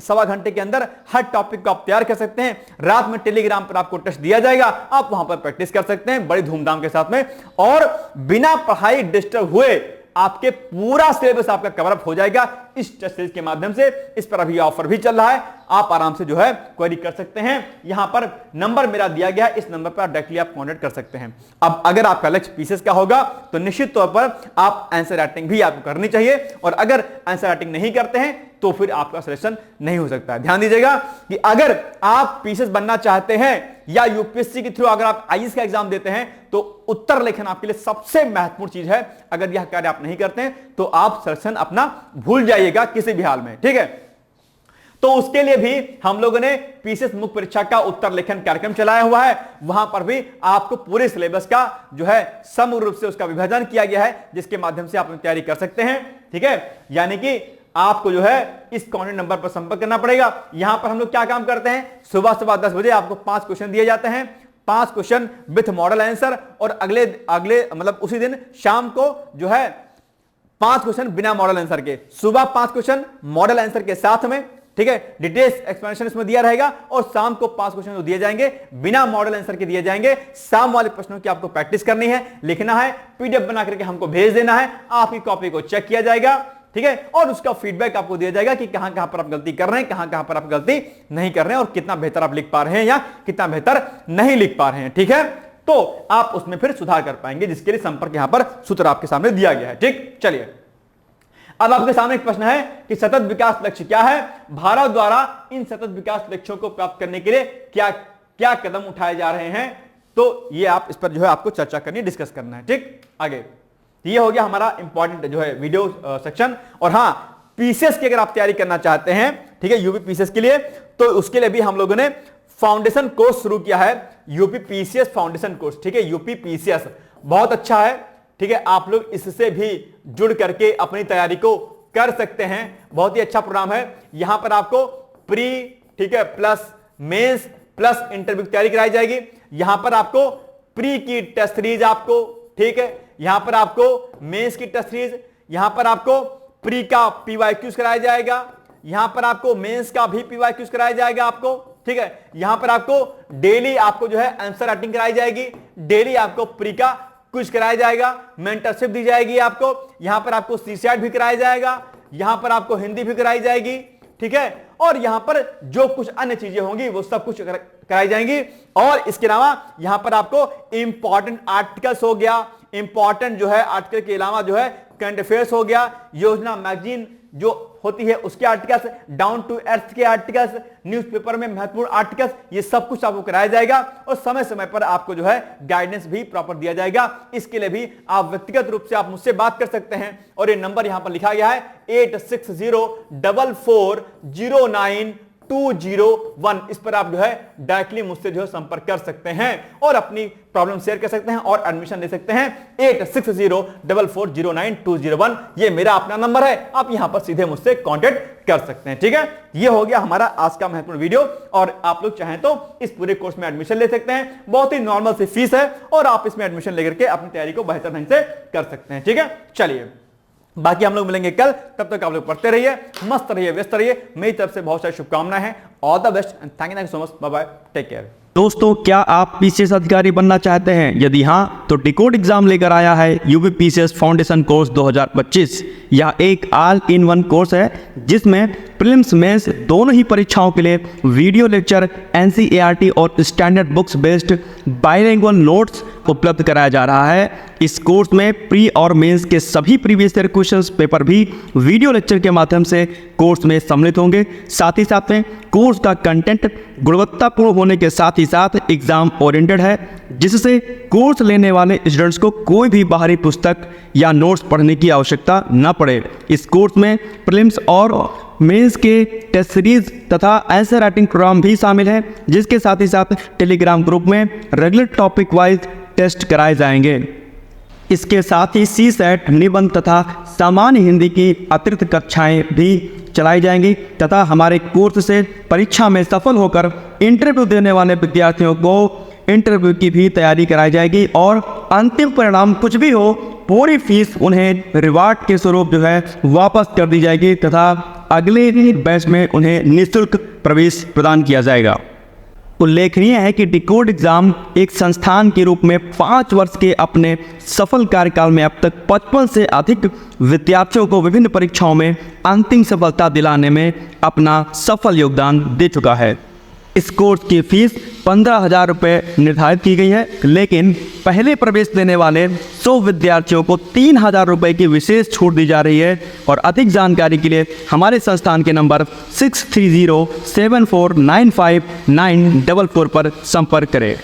सवा घंटे के अंदर हर टॉपिक को आप तैयार कर सकते हैं। रात में टेलीग्राम पर आपको टेस्ट दिया जाएगा, आप वहां पर प्रैक्टिस कर सकते हैं बड़ी धूमधाम के साथ में, और बिना पढ़ाई डिस्टर्ब हुए आपके पूरा सिलेबस आपका कवर अप हो जाएगा इस टेस्ट सीरीज के माध्यम से। इस पर अभी ऑफर भी चल रहा है, आप आराम से जो है क्वेरी कर सकते हैं। यहां पर नंबर मेरा दिया गया है, इस नंबर पर डायरेक्टली आप कांटेक्ट कर सकते हैं। अब अगर आपका लक्ष्य पीसीएस का होगा तो निश्चित तौर पर आप आंसर राइटिंग भी आपको करनी चाहिए, और अगर आंसर राइटिंग नहीं करते हैं तो फिर आपका सिलेक्शन नहीं हो सकता है। ध्यान दीजिएगा कि अगर आप पीसीएस बनना चाहते हैं या यूपीएससी के थ्रू अगर आप आईएएस का एग्जाम देते हैं तो उत्तर लेखन आपके लिए सबसे महत्वपूर्ण चीज है। अगर यह कार्य आप नहीं करते हैं तो आप सिलेक्शन अपना भूल जाइएगा किसी भी हाल में, ठीक है। तो उसके लिए भी हम लोगों ने पीसीएस मुख्य परीक्षा का उत्तर लेखन कार्यक्रम चलाया हुआ है। वहां पर भी आपको पूरे सिलेबस का जो है समग्र रूप से उसका विभाजन किया गया है, जिसके माध्यम से आप तैयारी कर सकते हैं, ठीक है। यानी कि आपको जो है इस कॉन्टैक्ट नंबर पर संपर्क करना पड़ेगा। यहां पर हम लोग क्या काम करते हैं, सुबह 10 बजे आपको 5 क्वेश्चन दिए जाते हैं, 5 क्वेश्चन विथ मॉडल आंसर, और अगले मतलब उसी दिन शाम को जो है 5 क्वेश्चन बिना मॉडल आंसर के, सुबह 5 क्वेश्चन मॉडल आंसर के साथ में, ठीक है, डिटेल्स एक्सप्लेनेशन इसमें दिया रहेगा, और शाम को 5 क्वेश्चन दिए जाएंगे बिना मॉडल आंसर के दिए जाएंगे। शाम वाले प्रश्नों की आपको प्रैक्टिस करनी है, लिखना है, पीडीएफ बना करके हमको भेज देना है, आपकी कॉपी को चेक किया जाएगा, ठीक है, और उसका फीडबैक आपको दिया जाएगा कि कहां कहां पर आप गलती कर रहे हैं, कहां कहां पर आप गलती नहीं कर रहे हैं, और कितना बेहतर आप लिख पा रहे हैं या कितना बेहतर नहीं लिख पा रहे हैं, ठीक है। तो आप उसमें फिर सुधार कर पाएंगे, जिसके लिए संपर्क यहां पर सूत्र आपके सामने दिया गया है, ठीक। चलिए, अब आपके सामने एक प्रश्न है कि सतत विकास लक्ष्य क्या है, भारत द्वारा इन सतत विकास लक्ष्यों को प्राप्त करने के लिए क्या क्या कदम उठाए जा रहे हैं। तो ये आप इस पर जो है आपको चर्चा करनी, डिस्कस करना है, ठीक। आगे ये हो गया हमारा इंपॉर्टेंट जो है वीडियो सेक्शन। और हां, पीसीएस की अगर आप तैयारी करना चाहते हैं, ठीक है, यूपी पीसीएस के लिए, तो उसके लिए भी हम लोगों ने फाउंडेशन कोर्स शुरू किया है, यूपी पीसीएस फाउंडेशन कोर्स, ठीक है, यूपी पीसीएस बहुत अच्छा है, ठीक है। आप लोग इससे भी जुड़ करके अपनी तैयारी को कर सकते हैं, बहुत ही अच्छा प्रोग्राम है। यहां पर आपको प्री, ठीक है, प्लस मेंस प्लस इंटरव्यू की तैयारी कराई जाएगी। यहां पर आपको प्री की टेस्ट सीरीज आपको, ठीक है, यहां पर आपको मेंस की टेस्ट सीरीज, यहां पर आपको प्री का पीवाईक्यूज कराया जाएगा, यहां पर आपको मेंस का भी पीवाईक्यूज कराया जाएगा आपको, ठीक है। यहां पर आपको डेली आपको जो है आंसर राइटिंग कराई जाएगी, डेली आपको प्री का क्विज कराया जाएगा, मेंटरशिप दी जाएगी आपको, यहां पर आपको सीसैट भी कराया जाएगा, यहां पर आपको हिंदी भी कराई जाएगी, ठीक है, और यहां पर जो कुछ अन्य चीजें होंगी वो सब कुछ कराई जाएंगी। और इसके अलावा यहां पर आपको इंपॉर्टेंट आर्टिकल्स हो गया, इंपॉर्टेंट जो है आर्टिकल के अलावा जो है करंट अफेयर्स हो गया, योजना मैगजीन जो होती है उसके आर्टिकल्स, डाउन टू अर्थ के आर्टिकल्स, न्यूज़पेपर में महत्वपूर्ण आर्टिकल्स, ये सब कुछ आपको कराया जाएगा। और समय समय पर आपको जो है गाइडेंस भी प्रॉपर दिया जाएगा। इसके लिए भी आप व्यक्तिगत रूप से आप मुझसे बात कर सकते हैं, और ये नंबर यहां पर लिखा गया है 8604409201। इस पर आप जो है डायरेक्टली मुझसे जो है संपर्क कर सकते हैं और अपनी प्रॉब्लम शेयर कर सकते हैं और एडमिशन ले सकते हैं। 8604409201 ये मेरा अपना नंबर है, आप यहां पर सीधे मुझसे कांटेक्ट कर सकते हैं, ठीक है। ये हो गया हमारा आज का महत्वपूर्ण वीडियो, और आप लोग चाहें तो इस पूरे कोर्स में एडमिशन ले सकते हैं। बहुत ही नॉर्मल सी फीस है, और आप इसमें एडमिशन लेकर के अपनी तैयारी को बेहतर ढंग से कर सकते हैं, ठीक है। चलिए, बाकी हम लोग मिलेंगे कल, तब तक आप लोग पढ़ते रहिए, मस्त रहिए, व्यस्त रहिए। मेरी तरफ से बहुत सारी शुभकामनाएं हैं। All the best and thank you so much. Bye bye, take care. दोस्तों, क्या आप पीसीएस अधिकारी बनना चाहते हैं? यदि हाँ, तो डिकोड एग्जाम लेकर आया है यूपी पीसीएस फाउंडेशन कोर्स 2025। यह एक ऑल इन वन कोर्स है जिसमें प्रीलिम्स मेंस दोनों ही परीक्षाओं के लिए वीडियो लेक्चर, एनसीईआरटी और standard books based bilingual notes उपलब्ध कराया जा रहा है। इस कोर्स में प्री और मेंस के सभी प्रीवियस ईयर क्वेश्चंस पेपर भी वीडियो लेक्चर के माध्यम से कोर्स में सम्मिलित होंगे। साथ ही साथ में कोर्स का कंटेंट गुणवत्तापूर्ण होने के साथ ही साथ एग्जाम ओरिएंटेड है, जिससे कोर्स लेने वाले स्टूडेंट्स को कोई भी बाहरी पुस्तक या नोट्स पढ़ने की आवश्यकता न पड़े। इस कोर्स में प्रीलिम्स और मेंस के टेस्ट सीरीज तथा ऐसे राइटिंग प्रोग्राम भी शामिल है, जिसके साथ ही साथ टेलीग्राम ग्रुप में रेगुलर टॉपिक वाइज टेस्ट कराए जाएंगे। इसके साथ ही CSAT, निबंध तथा सामान्य हिंदी की अतिरिक्त कक्षाएं भी चलाई जाएंगी तथा हमारे कोर्स से परीक्षा में सफल होकर इंटरव्यू देने वाले विद्यार्थियों को इंटरव्यू की भी तैयारी कराई जाएगी और अंतिम परिणाम कुछ भी हो, पूरी फीस उन्हें रिवार्ड के स्वरूप जो है वापस कर दी जाएगी तथा अगले बैच में उन्हें निःशुल्क प्रवेश प्रदान किया जाएगा। उल्लेखनीय है कि डिकोड एग्जाम एक संस्थान के रूप में 5 वर्ष के अपने सफल कार्यकाल में अब तक 55 से अधिक विद्यार्थियों को विभिन्न परीक्षाओं में अंतिम सफलता दिलाने में अपना सफल योगदान दे चुका है। इस कोर्स की फीस 15,000 रुपये निर्धारित की गई है, लेकिन पहले प्रवेश देने वाले 100 विद्यार्थियों को 3,000 रुपये की विशेष छूट दी जा रही है। और अधिक जानकारी के लिए हमारे संस्थान के नंबर 6307495944 पर संपर्क करें।